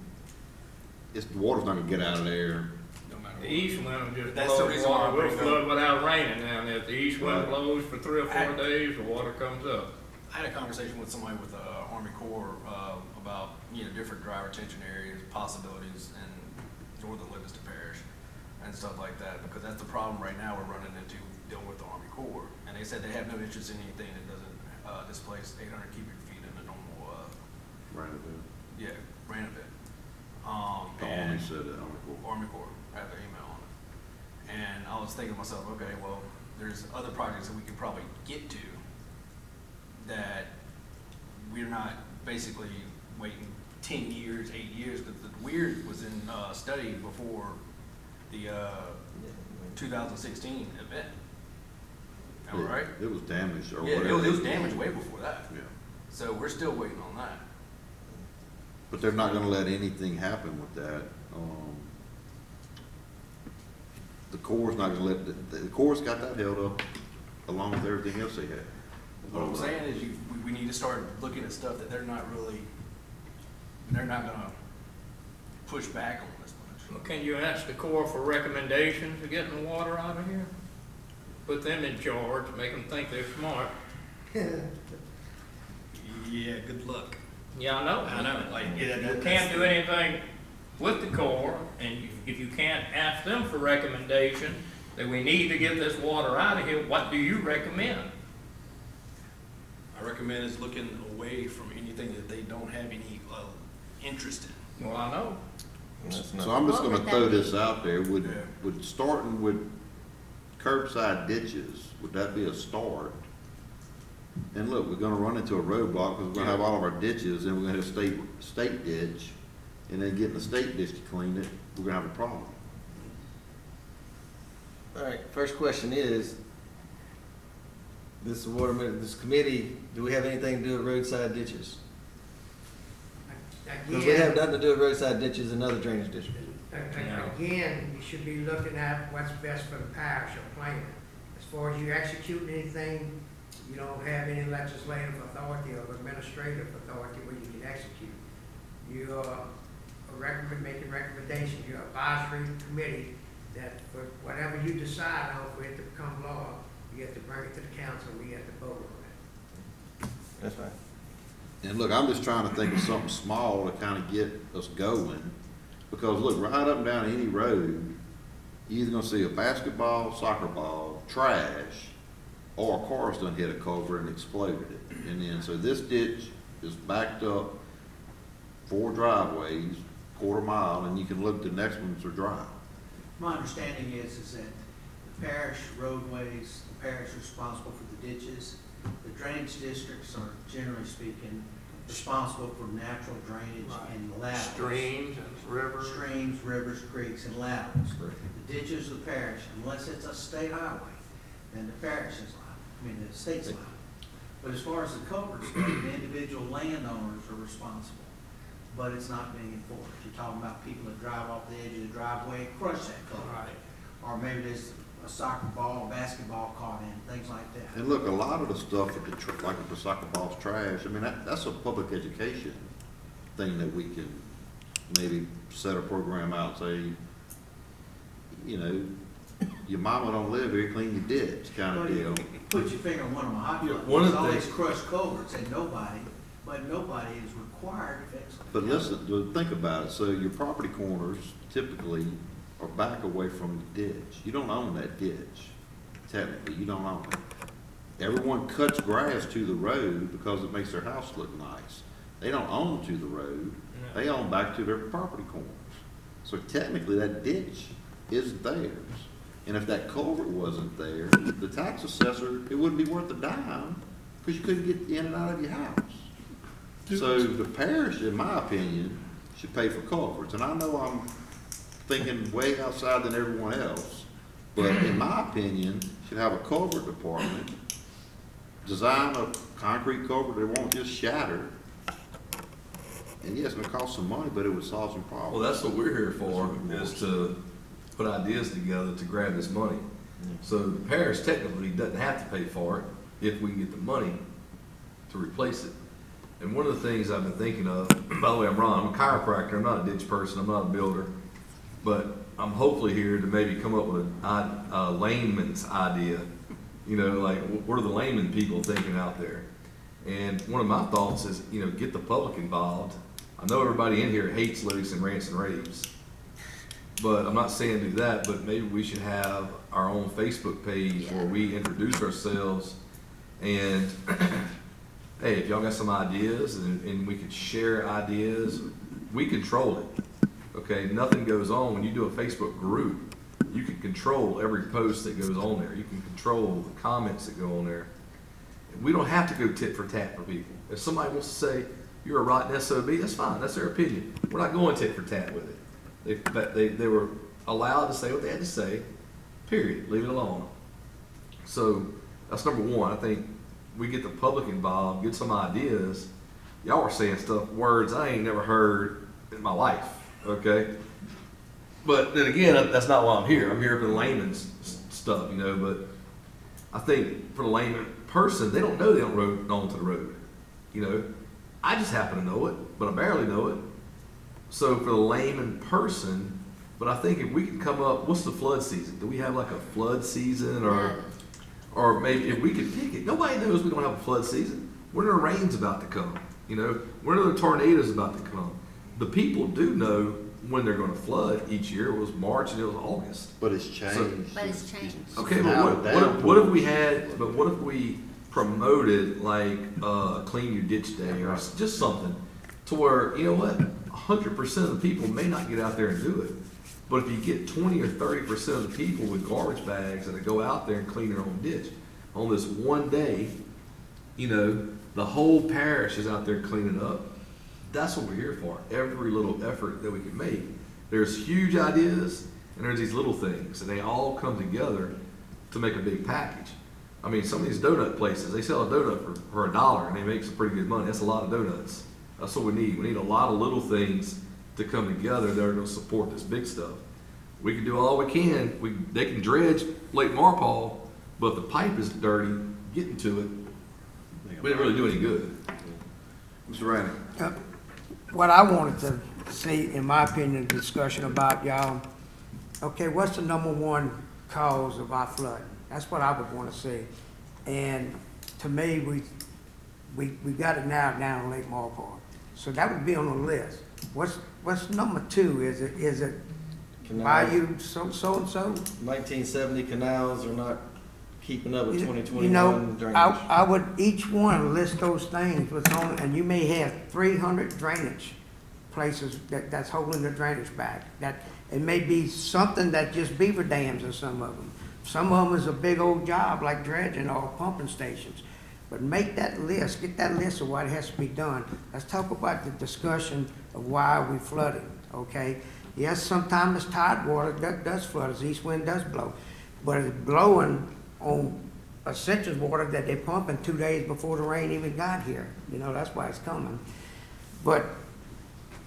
the water's not gonna get out of there. No matter The what. east wind will just That's the blow reason why I water, we'll bring up- flood without raining down there. If the east wind Right. blows for 3 or 4 I- days, the water comes up. I had a conversation with somebody with Army Corps about, different dry retention areas, possibilities in northern Livingston Parish and stuff like that, because that's the problem right now we're running into dealing with the Army Corps. And they said they have no interest in anything that doesn't displace 800 cubic feet in a normal, Right, rain event. the and- Army said that, Army Corps, I have their email on it. And I was thinking to myself, okay, well, there's other projects that we could probably get to that we're not basically waiting 10 years, 8 years, because the Weird was in study before the 2016 event. Am I right? It was damaged or Yeah, whatever. it was damaged way before that. Yeah. So we're still waiting on that. But they're not gonna let anything happen with that. The Corps not gonna let, the Corps got that held up along with everything else they had. What I'm saying is we need to start looking at stuff that they're not gonna push back on as much. Well, can you ask the Corps for recommendations for getting the water out of here? Put them in charge, make them think they're smart. Yeah, good luck. Yeah, I know. I know, like, yeah, You can't do anything with the Corps, and if you can't ask them for recommendation, that we need to get this water out of here, what do you recommend? I recommend is looking away from anything that they don't have any interest in. Well, I know. That's not- So I'm just What gonna would throw that be? this out there, Yeah. would starting with curbside ditches, would that be a start? And look, we're gonna run into a roadblock, because we're gonna have all of our ditches, and we're gonna have state ditch, and then getting the state ditch to clean it, we're gonna have a problem. All right, first question is, this this committee, do we have anything to do with roadside ditches? Because we have Again, nothing to do with roadside ditches in other drainage districts. again, you should be looking at what's best for the parish or plan. As far as you executing anything, you don't have any legislative authority or administrative authority where you can execute. You're making recommendations, you're an advisory committee that for whatever you decide on for it to become law, you have to bring it to the council, we have to vote on it. That's fine. And look, I'm just trying to think of something small to kind of get us going, because look, right up and down any road, you're either gonna see a basketball, soccer ball, trash, or a car's done hit a culvert and exploded it. And then, so this ditch is backed up 4 driveways, quarter mile, and you can look, the next ones are dry. My understanding is that the parish roadways, the parish is responsible for the ditches. The drainage districts are, generally speaking, responsible for natural drainage and laterals. Streams and rivers. Streams, rivers, creeks, and laterals. The ditches of the parish, unless it's a state highway, then the parish is liable, the state's liable. But as far as the culverts go, the individual landowners are responsible, but it's not being enforced. You're talking about people that drive off the edge of the driveway and crush that culvert. Or maybe there's a soccer ball, basketball caught in, things like that. And look, a lot of the stuff with the, like with the soccer ball's trash, I mean, that's a public education thing that we can maybe set a program out, say, you your mama don't live here, clean your ditch kind of But deal. you put your finger on one of my hot Yeah, buttons. one of There's the always things- crushed culverts and nobody is required to fix them. But listen, think about it, so your property corners typically are back away from the ditch. You don't own that ditch, technically, you don't own it. Everyone cuts grass to the road because it makes their house look nice. They don't own to the road, they own back to their property corners. So technically, that ditch is theirs. And if that culvert wasn't there, the tax assessor, it wouldn't be worth a dime, because you couldn't get in and out of your house. So the parish, in my opinion, should pay for culverts, and I know I'm thinking way outside than everyone else, but in my opinion, should have a culvert department, design a concrete culvert that won't just shatter. And yes, it's gonna cost some money, but it would solve some problems. Well, that's what we're here for, is to put ideas together to grab this money. So the parish technically doesn't have to pay for it if we can get the money to replace it. And one of the things I've been thinking of, by the way, I'm Ron, I'm a chiropractor, I'm not a ditch person, I'm not a builder, but I'm hopefully here to maybe come up with a layman's idea. You know, like, what are the layman people thinking out there? And one of my thoughts is, you know, get the public involved. I know everybody in here hates lyrics and rants and raves, but I'm not saying do that, but maybe we should have our own Facebook page where we introduce ourselves and hey, if y'all got some ideas and we could share ideas, we control it. Okay, nothing goes on. When you do a Facebook group, you can control every post that goes on there. You can control the comments that go on there. We don't have to go tit for tat for people. If somebody wants to say, you're a rotten SOB, that's fine, that's their opinion. We're not going tit for tat with it. They were allowed to say what they had to say, period, leave it alone. So that's number one. I think we get the public involved, get some ideas. Y'all are saying stuff, words I ain't never heard in my life, okay? But then again, that's not why I'm here. I'm here for the layman's stuff, you know, but I think for the layman person, they don't know they don't road onto the road, you know? I just happen to know it, but I barely know it. So for the layman person, but I think if we could come up, what's the flood season? Do we have like a flood season or maybe if we could pick it? Nobody knows we don't have a flood season. When are the rain's about to come? You know, when are the tornadoes about to come? The people do know when they're going to flood each year. It was March and it was August. But it's changed. But it's changed. Okay, but what if we had? But what if we promoted like clean your ditch day or just something to where, you know what, 100% of the people may not get out there and do it, but if you get 20 or 30% of the people with garbage bags that go out there and clean their own ditch on this one day, you know, the whole parish is out there cleaning up. That's what we're here for. Every little effort that we can make. There's huge ideas and there's these little things, and they all come together to make a big package. I mean, some of these donut places, they sell a donut for $1 and they make some pretty good money. That's a lot of donuts. That's what we need. We need a lot of little things to come together that are going to support this big stuff. We can do all we can. They can dredge Lake Marpaw, but if the pipe is dirty, getting to it, we didn't really do any good. Mr. Rainey. What I wanted to see, in my opinion, discussion about y'all, okay, what's the number one cause of our flood? That's what I would want to see. And to me, we got it now down in Lake Marpaw. So that would be on the list. What's number two? Is it Bayou so and so? 1970 canals are not keeping up with 2021 You know, drainage. I would each one list those things what's on, and you may have 300 drainage places that's holding the drainage back. That it may be something that just beaver dams or some of them. Some of them is a big old job like dredging or pumping stations. But make that list, get that list of what has to be done. Let's talk about the discussion of why we flooding, okay? Yes, sometimes it's tide water that does flood, as east wind does blow. But it's blowing on a citrus water that they're pumping 2 days before the rain even got here. You know, that's why it's coming. But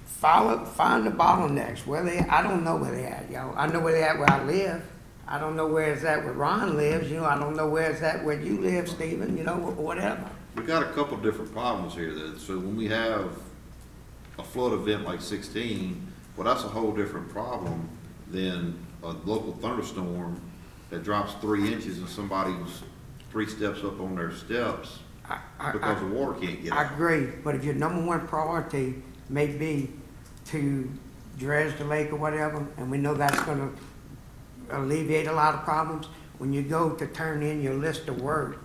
find the bottlenecks. I don't know where they're at, y'all. I know where they're at where I live. I don't know where it's at where Ron lives, you know, I don't know where it's at where you live, Stephen, you know, whatever. We got a couple different problems here so when we have a flood event like 16, well, that's a whole different problem than a local thunderstorm that drops 3 inches and somebody's 3 steps up on their steps because the water can't get I out. agree, but if your number one priority may be to dredge the lake or whatever, and we know that's gonna alleviate a lot of problems, when you go to turn in your list of work,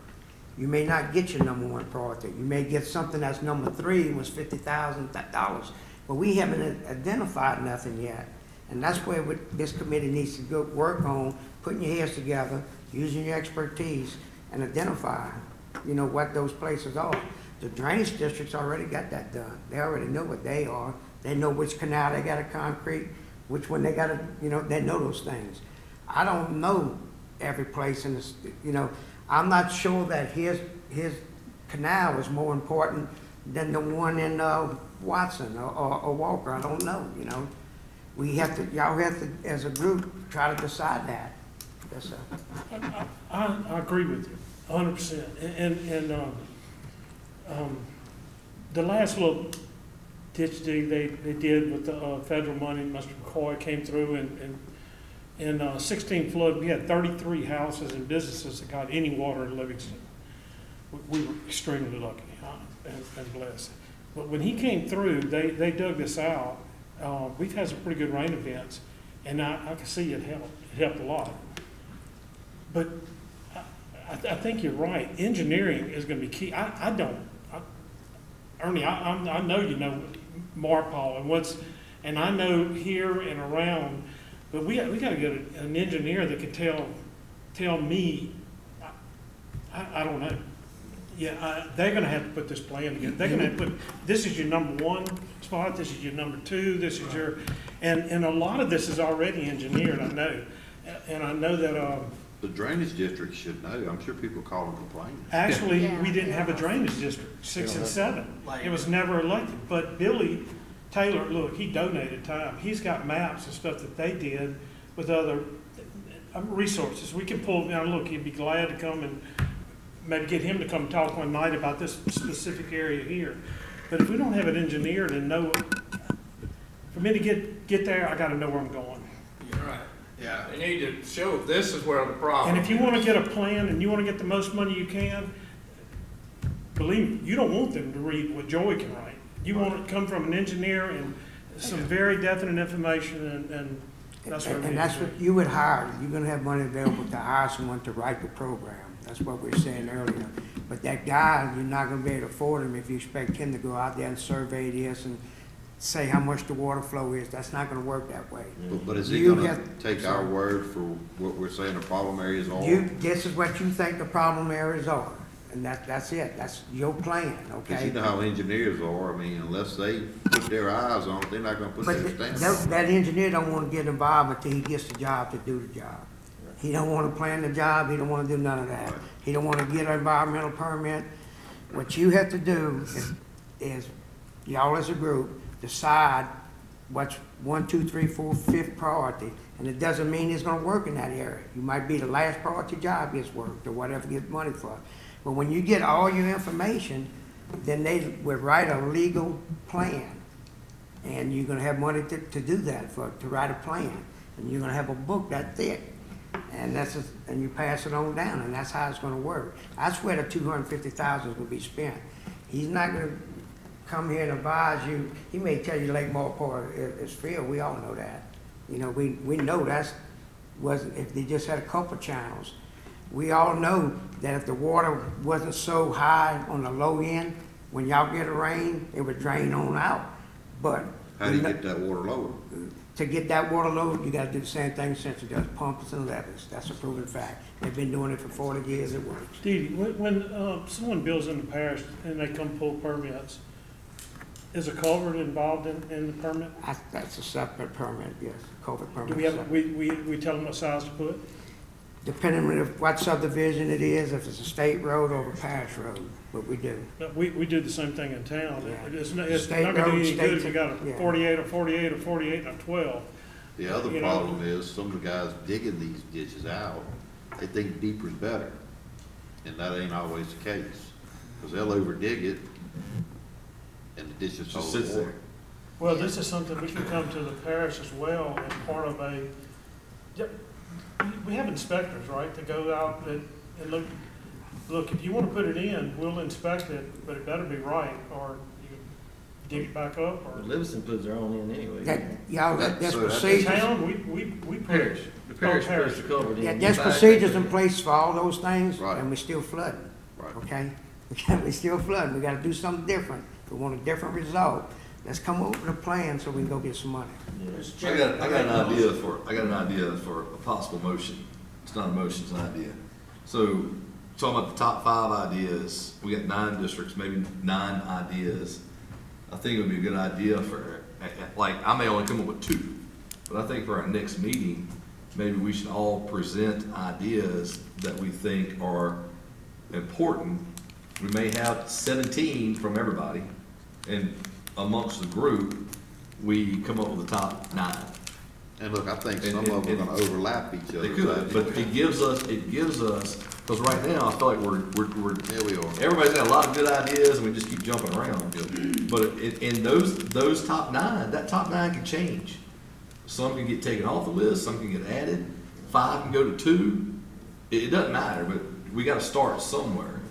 you may not get your number one priority. You may get something that's number 3 was $50,000, but we haven't identified nothing yet. And that's where this committee needs to go work on, putting your heads together, using your expertise, and identify, you know, what those places are. The drainage districts already got that done. They already know what they are. They know which canal they gotta concrete, which one they gotta, you know, they know those things. I don't know every place in this, you know, I'm not sure that his canal is more important than the one in Watson or Walker. I don't know, you know. We have to, y'all have to, as a group, try to decide that. Yes, sir. I agree with you, 100%. And the last little ditch dig they did with the federal money, Mr. McCoy came through, and in 16 flood, we had 33 houses and businesses that got any water in Livingston. We were extremely lucky and blessed. But when he came through, they dug this out. We've had some pretty good rain events, and I can see it helped. It helped a lot. But I think you're right. Engineering is going to be key. Ernie, I know you know Marpol and I know here and around, but we got to get an engineer that can tell me. I don't know. Yeah, they're going to have to put this plan together. They're going to have to put, this is your number 1 spot, this is your number 2, this is your, and a lot of this is already engineered, I know. And I know that, The drainage district should know. I'm sure people call and complain. actually, Yeah. we didn't have a drainage district, 6 and 7. It was never elected. But Billy Taylor, look, he donated time. He's got maps and stuff that they did with other resources. We can pull, now look, he'd be glad to come and maybe get him to come talk one night about this specific area here. But if we don't have it engineered and know, for me to get there, I gotta know where I'm going. You're right. Yeah, they need to show this is where the problem And if you is. wanna get a plan and you wanna get the most money you can, believe me, you don't want them to read what Joey can write. You want it to come from an engineer and some very definite information, and that's what. And that's what you would hire. You're gonna have money available to hire someone to write the program. That's what we were saying earlier. But that guy, you're not gonna be able to afford him if you expect him to go out there and survey this and say how much the water flow is. That's not gonna work that way. But is he You gonna have- take our word for what we're saying the problem areas are? This is what you think the problem areas are, and that's it. That's your plan, Because you okay? know how engineers are. I mean, unless they put their eyes on it, they're not gonna put But their stamp on it. that engineer don't wanna get involved until he gets the job to do the job. He don't wanna plan the job, he don't wanna do none of that. He don't wanna get an environmental permit. What you have to do is y'all as a group, decide what's 1, 2, 3, 4, 5th priority. And it doesn't mean it's gonna work in that area. You might be the last priority job gets worked or whatever gets money for. But when you get all your information, then they would write a legal plan. And you're gonna have money to do that, to write a plan. And you're gonna have a book that thick. And and you pass it on down, and that's how it's gonna work. That's where the $250,000 will be spent. He's not gonna come here and advise you. He may tell you Lake Marport is filled, we all know that. You know, we know if they just had a couple channels. We all know that if the water wasn't so high on the low end, when y'all get a rain, it would drain on out. But How do you get that water lower? to get that water low, you gotta do the same thing Central does, pumps and levees. That's a proven fact. They've been doing it for 40 years, it works. Dee Dee, when someone builds in the parish and they come pull permits, is a culvert involved in the permit? That's a separate permit, yes, culvert permit. Do we have, we tell them what size to put? Depending on what subdivision it is, if it's a state road or a parish road, what we do. No, we do the same thing in town. Yeah. It's State not gonna do road, any good if state- you got a yeah. 48 or 48 or 48 and a 12. The other You know- problem is some of the guys digging these ditches out, they think deeper is better. And that ain't always the case. Because they'll over dig it and the ditch just Just holds sits water. there. Well, this is something we can come to the parish as well as part of We have inspectors, right, to go out and look, if you wanna put it in, we'll inspect it, but it better be right, or you dig it back up, or. Livingston puts their own in anyway. That's So that's- procedures, Town, we put. Parish, the parish Oh, puts the culvert in. yeah, You there's buy it, procedures they in put it place for all those things, Right. and we're still flooding, Right. okay? We're still flooding, we gotta do something different, we want a different result, let's come up with a plan so we can go get some money. Mr. I Chairman, got an idea for a possible motion. It's not a motion, it's an idea. So, talking about the top 5 ideas, we got 9 districts, maybe 9 ideas. I think it would be a good idea for, like, I may only come up with 2, but I think for our next meeting, maybe we should all present ideas that we think are important. We may have 17 from everybody, and amongst the group, we come up with the top 9. And look, I think some of them are gonna overlap each other. They could, but it gives us, because right now, I feel like we're, There we are. everybody's got a lot of good ideas, and we just keep jumping around. But in those top 9, that top 9 can change. Some can get taken off the list, some can get added, 5 can go to 2. It doesn't matter, but we gotta start somewhere.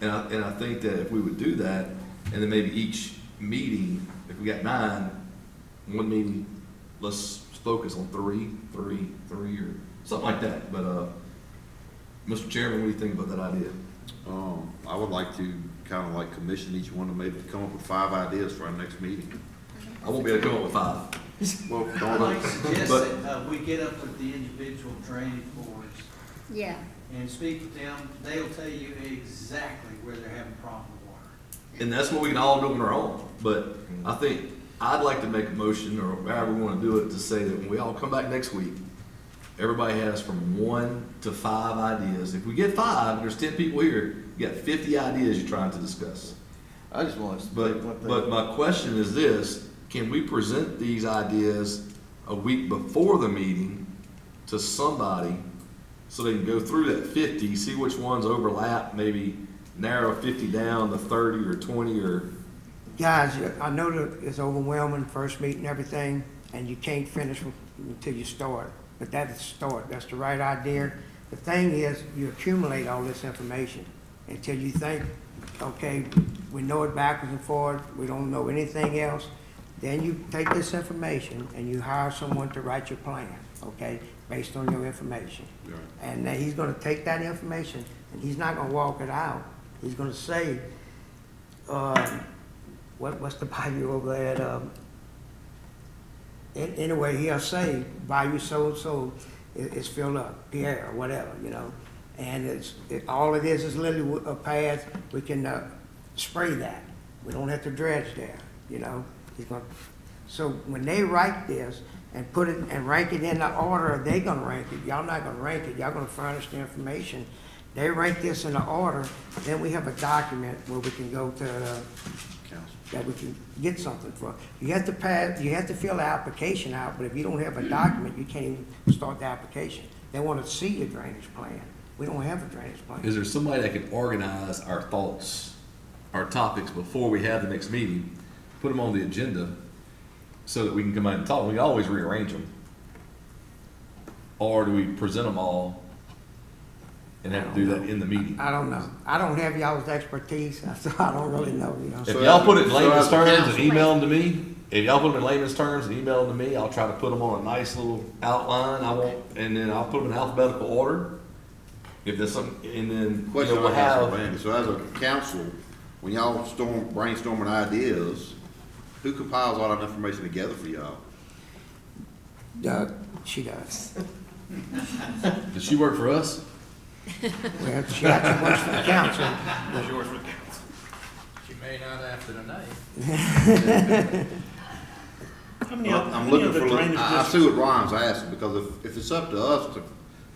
And I think that if we would do that, and then maybe each meeting, if we got 9, one meeting, let's focus on 3, or something like that. But, Mr. Chairman, what do you think about that idea? I would like to kind of like commission each one to maybe come up with 5 ideas for our next meeting. I won't be able to come up with 5. Well, I'd don't like to suggest But- that we get up with the individual drainage boards Yeah, and speak with them. They'll tell you exactly where they're having problem with water. And that's what we can all do on our own. But I think I'd like to make a motion, or however we want to do it, to say that when we all come back next week, everybody has from 1 to 5 ideas. If we get 5, and there's 10 people here, you got 50 ideas you're trying to discuss. I just want to say But, one thing. but my question is this: can we present these ideas a week before the meeting to somebody so they can go through that 50, see which ones overlap, maybe narrow 50 down to 30 or 20 or. Guys, I know that it's overwhelming, first meeting, everything, and you can't finish until you start, but that's the start, that's the right idea. The thing is, you accumulate all this information until you think, okay, we know it backwards and forwards, we don't know anything else. Then you take this information and you hire someone to write your plan, okay, based on your information. Right. And then he's gonna take that information and he's not gonna walk it out. He's gonna say, what's the value over at, anyway, he'll say, value so-and-so is filled up, Pierre, or whatever, you know. And all it is literally a path, we can, spray that. We don't have to dredge there, you know. He's gonna, so when they write this and put it and rank it in the order they're gonna rank it, y'all not gonna rank it, y'all gonna furnish the information. They rank this in the order, then we have a document where we can go to, Council. that we can get something for. You have to fill the application out, but if you don't have a document, you can't even start the application. They wanna see your drainage plan. We don't have a drainage plan. Is there somebody that can organize our thoughts, our topics before we have the next meeting, put them on the agenda so that we can come out and talk? We can always rearrange them. Or do we present them all and have to do that in the meeting? I don't know. I don't have y'all's expertise, so I don't really know, you know. If y'all put it in layman's as a terms and council- email them to me, if y'all put them in layman's terms and email them to me, I'll try to put them on a nice little outline. And then I'll put them in alphabetical order. If there's some, and then, Question we'll I have for have, Randy, so as a council, when y'all brainstorming ideas, who compiles all that information together for y'all? She does. does she work for us? Well, she actually works for the council. She may not after tonight. How many Well, other, I'm how many looking other for, drainage I see districts? what Ron's asking, because if it's up to us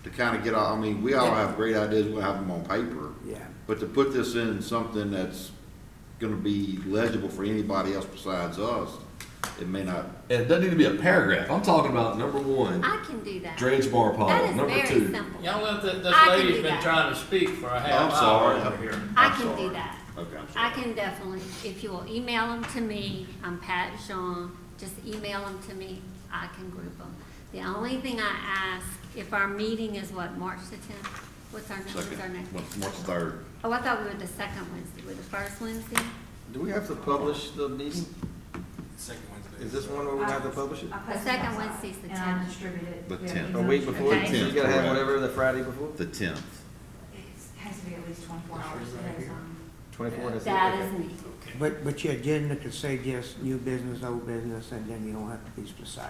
to kind of get our, I mean, we all have great ideas, we'll have them on paper. Yeah. But to put this in something that's gonna be legible for anybody else besides us, it may not. And it doesn't need to be a paragraph. I'm talking about number 1, I can do that. dredge bar That pile. is Number very 2, simple. Y'all let this I can lady's do been that. trying to speak for a I'm half hour sorry. over here. I I'm can sorry. do that. Okay, I'm I sorry. can definitely, if you will email them to me, I'm Pat Shawn, just email them to me, I can group them. The only thing I ask, if our meeting is what, March the 10th? What's our next? March 3rd. Oh, I thought we were the second Wednesday. We're the first Wednesday? Do we have to publish the meeting? Second Wednesday. Is this one where we have to publish it? I The posted second outside, Wednesday's the And I 10th. distributed it. The via 10th. A email. week before? Okay. So you gotta have whatever the Friday before? The 10th. It has to be at least 24 hours ahead of time. 24, that's it? That Okay. is me. But your agenda could say just new business, old business, and then you don't have to be precise.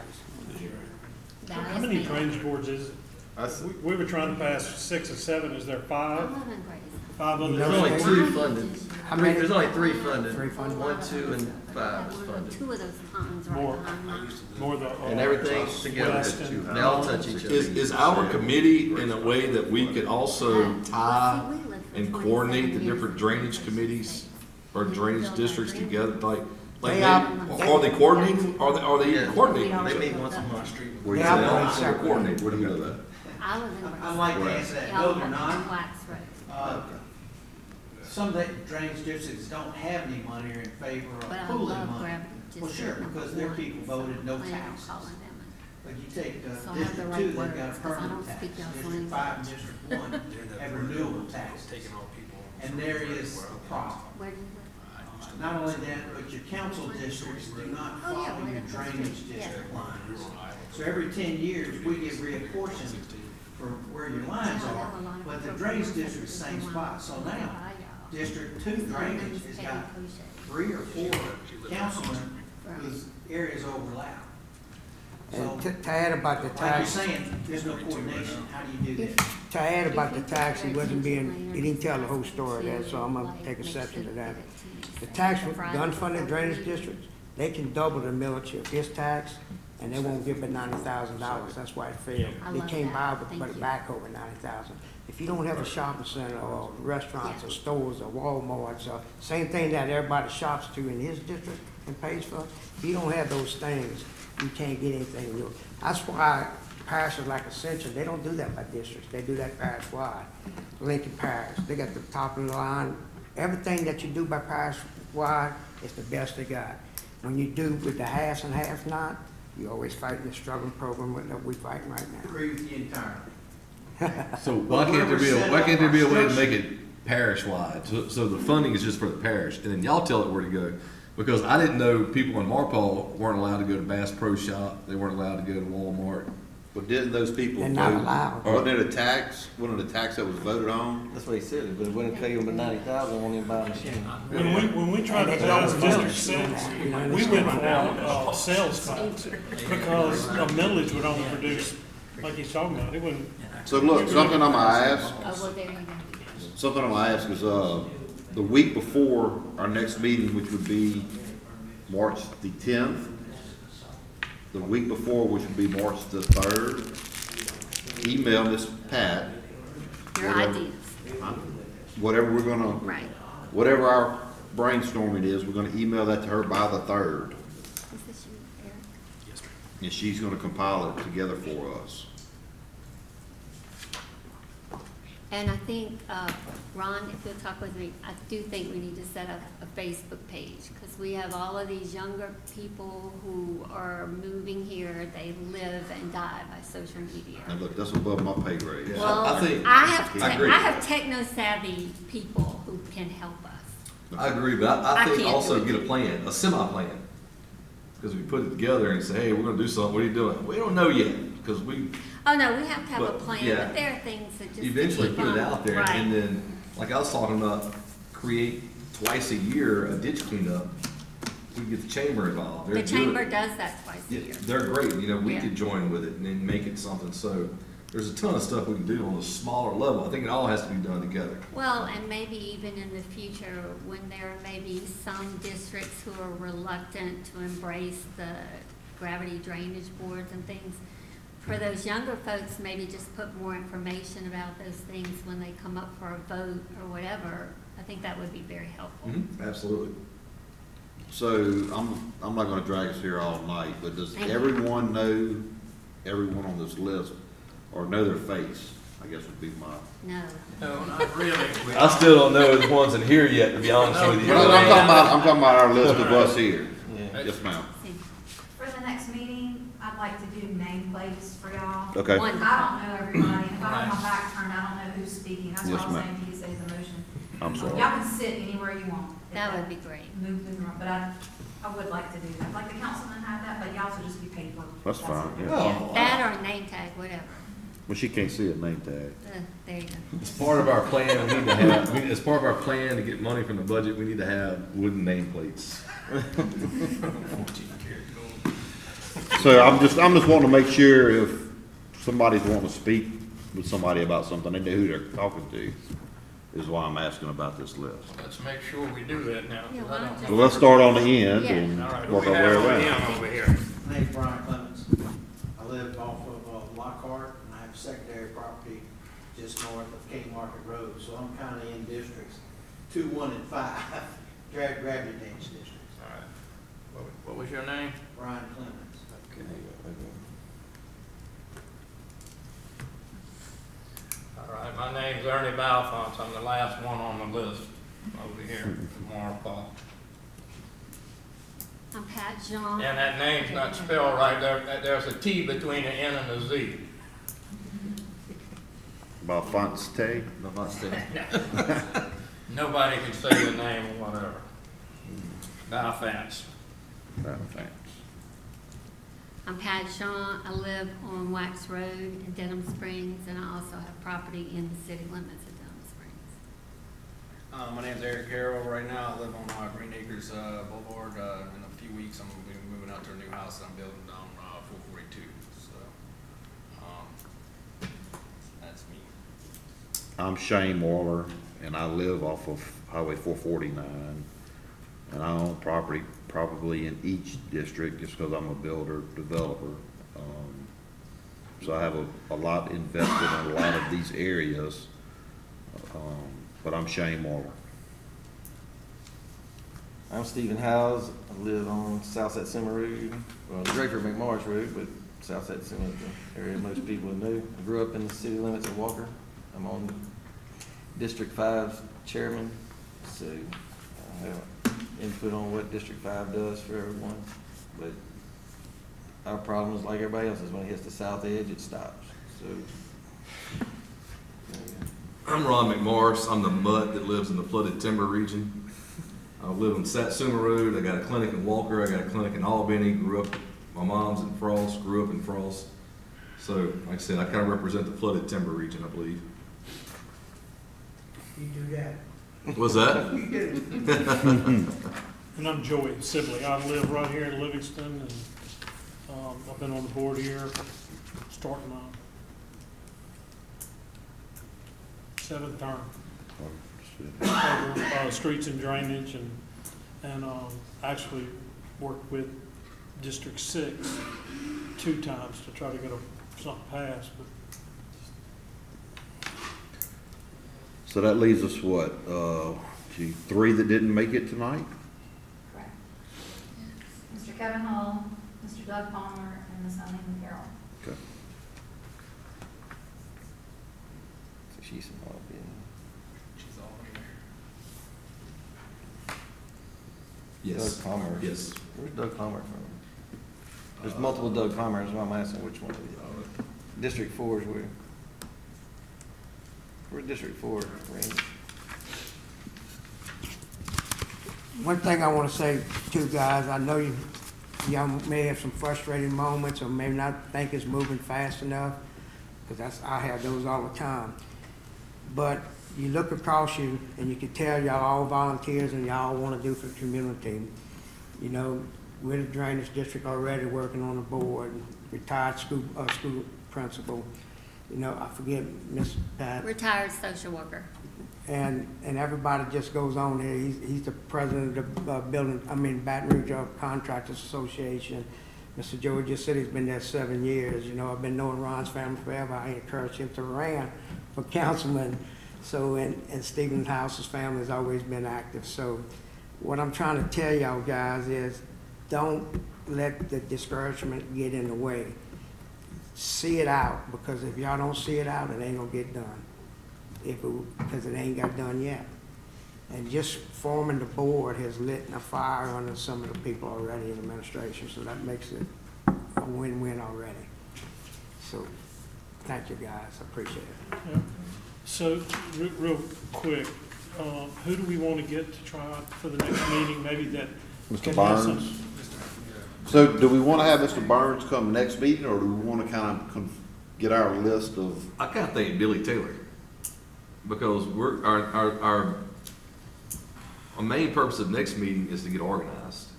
That How is many me. drainage boards is it? That's- We were trying to pass 6 or 7, is there I'm 5? living crazy. 5 others? There's only 2 funded. How many? There's only 3 funded. 3 funded. 1, 2, and 5 is funded. 2 of those ponds right More. behind mine. More the. And everything together, West and- they all touch each other. Is our committee in a way that we could also tie Well, see, we lived for and 27 coordinate the years different in drainage the committees States. or drainage districts together, like They they, are- are they coordinating, are they Yeah. coordinating? They meet once a month. Where you Yeah, live? I'm They're separate. coordinating. Where do you live at? I live in. I'd like to answer that, no, they're not. Wax Road. Some of the drainage districts don't have any money or in favor But I of pooling love money. gravity. Well, sure, because their people voted no taxes. But you take So I have the District right 2, they've got a words, 'cause I permanent don't tax. speak y'all's District language. 5 and District 1 have renewable taxes. Taking all people. And there is a problem. Where do you live? Not only that, but your council districts do not Oh, yeah, follow right your up the drainage street. Yeah. district lines. So every 10 years, we get reapportioned for where your lines Yeah, I know are, a lot of but the people drainage from district's the same Texas spot. So who now, buy y'all. District 2 drainage has got 3 or 4 councilmen whose areas overlap. So, And to add about the like you're tax, saying, there's no coordination. How do you do that? to add about the tax, he wasn't being, he didn't tell the whole story of that, so I'm gonna take Make exception to sure that. that The it's tax, Friday the before unfunded drainage Wednesday. districts, they can double the millage of this tax, and they won't give but $90,000, that's why it failed. I They love came by that. with, Thank but it you. back over 90,000. If you don't have a shopping center, or restaurants, or stores, or Walmarts, or same thing that everybody shops to in his district and pays for, if you don't have those things, you can't get anything new. That's why parishes like Ascension, they don't do that by districts, they do that parish-wide. Lincoln Parish, they got the top of the line, everything that you do by parish-wide is the best they got. When you do with the halves and halves not, you always fighting the struggling program that we fighting right now. Agree with you entirely. So why can't there be a way to make it parish-wide? So the funding is just for the parish, and then y'all tell it where to go. Because I didn't know people in Marpole weren't allowed to go to Bass Pro Shop, they weren't allowed to go to Walmart. But didn't those people They're vote? not allowed. Wasn't it a tax? Wasn't it a tax that was voted on? That's what he said, but it wouldn't pay him but 90,000, won't even buy a machine. When we tried to And they pass don't District vote. 6, You know, we went for sales tax, because a millage would only produce, like he's talking about, it wouldn't. So look, something I'm gonna ask, Oh, well, there you go. something I'm gonna ask is, the week before our next meeting, which would be March the 10th, the week before, which would be March the 3rd, email Miss Pat. Your whatever- ideas, Whatever we're gonna, right. whatever our brainstorming is, we're gonna email that to her by the 3rd. Is this you, Eric? And she's gonna compile it together for us. And I think, Ron, if you'll talk with me, I do think we need to set up a Facebook page, because we have all of these younger people who are moving here, they live and die by social media. And look, that's above my pay grade. Yeah. Well, I think- I agree. have techno-savvy people who can help us. I agree, but I I think can't also do it. get a plan, a semi-plan. Because we put it together and say, hey, we're gonna do something, what are you doing? We don't know yet, because we Oh, no, we have to have a But, plan, yeah. but there are things that just. eventually keep put it on- out there. Right. And then, like I was talking about, create twice a year a ditch cleanup. We get the chamber involved. They're The good. chamber does that twice a Yeah, year. they're great, you know, we Yeah. could join with it and then make it something, so there's a ton of stuff we can do on a smaller level. I think it all has to be done together. Well, and maybe even in the future, when there may be some districts who are reluctant to embrace the gravity drainage boards and things, for those younger folks, maybe just put more information about those things when they come up for a vote or whatever. I think that would be very helpful. Absolutely. So I'm not gonna drag us here all night, but does Thank you. everyone know everyone on this list or know their face? I guess would be my. No. No, not really. I still don't know the ones in here yet, to be honest with you. But I'm talking about our list of us here. Yeah. Yes, ma'am. See, For the next meeting, I'd like to do nameplates for y'all. Okay. One. I don't know everybody, if I have my back turned, I don't know who's speaking, that's Yes, what I was ma'am. saying to you, say the motion. I'm sorry. Y'all can sit anywhere you want. That would be great. Move the room, but I would like to do that, like the councilman had that, but y'all should just be paid for. That's fine, all. yeah. Yeah, that or name tag, whatever. Well, she can't see a name tag. There you go. As part of our plan, we need to have, as part of our plan to get money from the budget, we need to have wooden nameplates. So I'm just wanting to make sure if somebody's wanting to speak with somebody about something, they know who they're talking to, is why I'm asking about this list. Let's make sure we do that now. 'cause Yeah, I why don't don't know. So let's start on the end Yeah. and All right, who work we our way have on around. him over here? My name's Brian Clemens. I live off of Lockhart, and I have secondary property just north of King Market Road, so I'm kind of in districts 2, 1, and 5, gravity drainage districts. All right. What was your name? Brian Clemens. Okay. All right, my name's Ernie Balfounce. I'm the last one on the list over here from Marpole. I'm Pat Jean. And that name's not spelled right. There's a T between an N and a Z. Balfounce Tay? No, not still. Nobody can say the name or whatever. Balfounce. Thanks. I'm Pat Shaw. I live on Wax Road in Denham Springs, and I also have property in the city limits of Denham Springs. My name's Eric Carroll. Right now, I live on Green Acres Boulevard. In a few weeks, I'm gonna be moving out to a new house that I'm building on 442. So, that's me. I'm Shane Waller, and I live off of Highway 449. And I own property probably in each district just because I'm a builder, developer. So I have a lot invested in a lot of these areas. But I'm Shane Waller. I'm Stephen Howes. I live on Southside Simmer Road, well, Drayford McMarsh Road, but Southside Simmer is the area most people know. I grew up in the city limits of Walker. I'm on District 5's chairman, so I have input on what District 5 does for everyone. But our problem is like everybody else's. When it hits the south edge, it stops. So, I'm Ron McMorris. I'm the mutt that lives in the flooded timber region. I live on Satsuma Road. I got a clinic in Walker. I got a clinic in Albany. Grew up, my mom's in Frost, grew up in Frost. So, like I said, I kind of represent the flooded timber region, I believe. You do that. What's that? You do. And I'm Joey Sibley. I live right here in Livingston, and I've been on the board here starting my 7th term. Over, streets and drainage, and actually worked with District 6 2 times to try to get something passed. But So that leaves us what, 3 that didn't make it tonight? Correct. Mr. Kevin Hall, Mr. Doug Palmer, and Ms. Eileen McCarroll. Okay. so she's from Albany. She's all here. Yes. Doug Palmer. Yes. Where's Doug Palmer from? There's multiple Doug Palmers, so I'm asking which one it is. District 4 is where? Where's District 4, Randy? One thing I want to say too, guys, I know y'all may have some frustrating moments or may not think it's moving fast enough, because I have those all the time. But you look across you and you can tell y'all all volunteers and y'all want to do for the community. You know, we're the drainage district already working on the board, retired school principal. You know, I forget Miss Pat. Retired social worker. And everybody just goes on here. He's the president of the Baton Rouge Contractors Association. Mr. Joey just said he's been there 7 years. You know, I've been knowing Ron's family forever. I encouraged him to run for councilman. So, and Stephen House's family has always been active. So what I'm trying to tell y'all guys is don't let the discouragement get in the way. See it out, because if y'all don't see it out, it ain't gonna get done. Because it ain't got done yet. And just forming the board has lit a fire under some of the people already in administration, so that makes it a win-win already. So, thank you guys, I appreciate it. Yeah. So, real quick, who do we want to get to try out for the next meeting, maybe that Mr. can have some? Burns? So do we want to have Mr. Burns come next meeting, or do we want to kind of get our list of? I kind of think Billy Taylor, because our main purpose of next meeting is to get organized,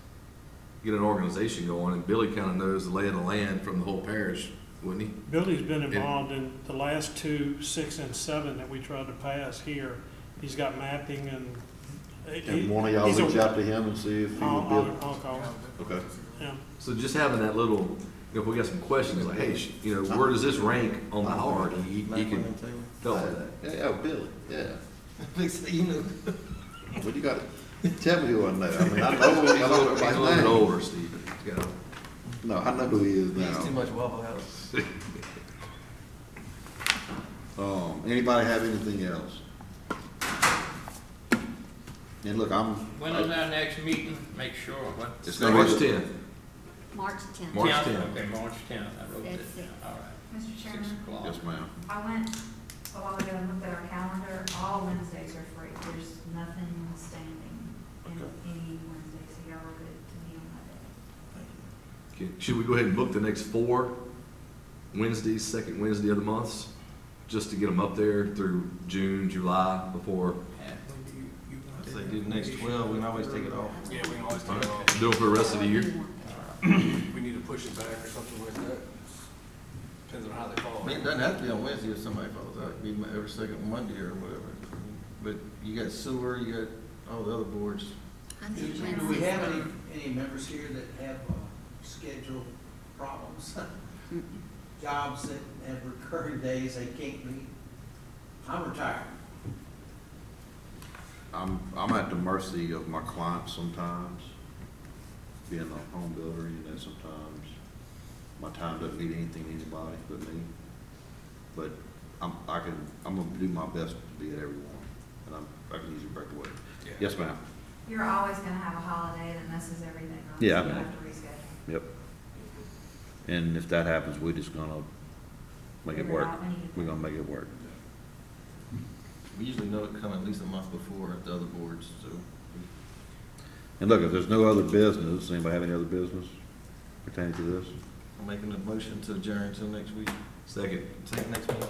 get an organization going, and Billy kind of knows the lay of the land from the whole parish, wouldn't he? Billy's been involved in the last 2, 6, and 7 that we tried to pass here. He's got mapping and. And one of y'all he's a- reach out to him and see if he would be. I'll call him, Okay. yeah. So just having that little, if we got some questions like, hey, where does this rank on the hierarchy? He can help with that. Yeah, Billy, yeah. You know. What you got, tell me who I know. I mean, I know He's a little bit everybody's older, Steve. No, I know who he is He's too now. much Waffle House. Anybody have anything else? And look, When is our next meeting? Make sure, what? It's March gonna be, 10th. March 10th. March 10th? 10th. Okay, March 10th, I wrote That's that it. down, all right. Mr. 6 Chairman, o'clock. yes, ma'am. I went a while ago and looked at our calendar. All Wednesdays are free. There's nothing standing in any Wednesday, so y'all are good to me on that day. Okay. Should we go ahead and book the next 4 Wednesdays, second Wednesday of the months, just to get them up there through June, July, before, Pat, when do you want If that they do the next 12, we can always take it off. Yeah, we can always take it off. do it for the rest of the year? We need to push it back or something like that. Depends on how they fall. I mean, it doesn't have to be on Wednesday if somebody falls out. It can be every second Monday or whatever. But you got sewer, you got all the other boards. I think Do we Wednesday's have better. any members here that have schedule problems? Jobs that have recurring days they can't meet? I'm retired. I'm at the mercy of my clients sometimes. Being a home builder, sometimes my time doesn't mean anything to anybody but me. But I'm gonna do my best to be at every one, and I can usually break away. Yeah. Yes, ma'am. You're always gonna have a holiday that messes everything up. Yeah, I So you know. have to reschedule. Yep. And if that happens, we're just gonna make it Figure work. out when you get We're there. gonna make it work. We usually know it coming at least a month before at the other boards, so. And look, if there's no other business, anybody have any other business pertaining to this? I'm making a motion to adjourn until next week. Second. Take next meeting.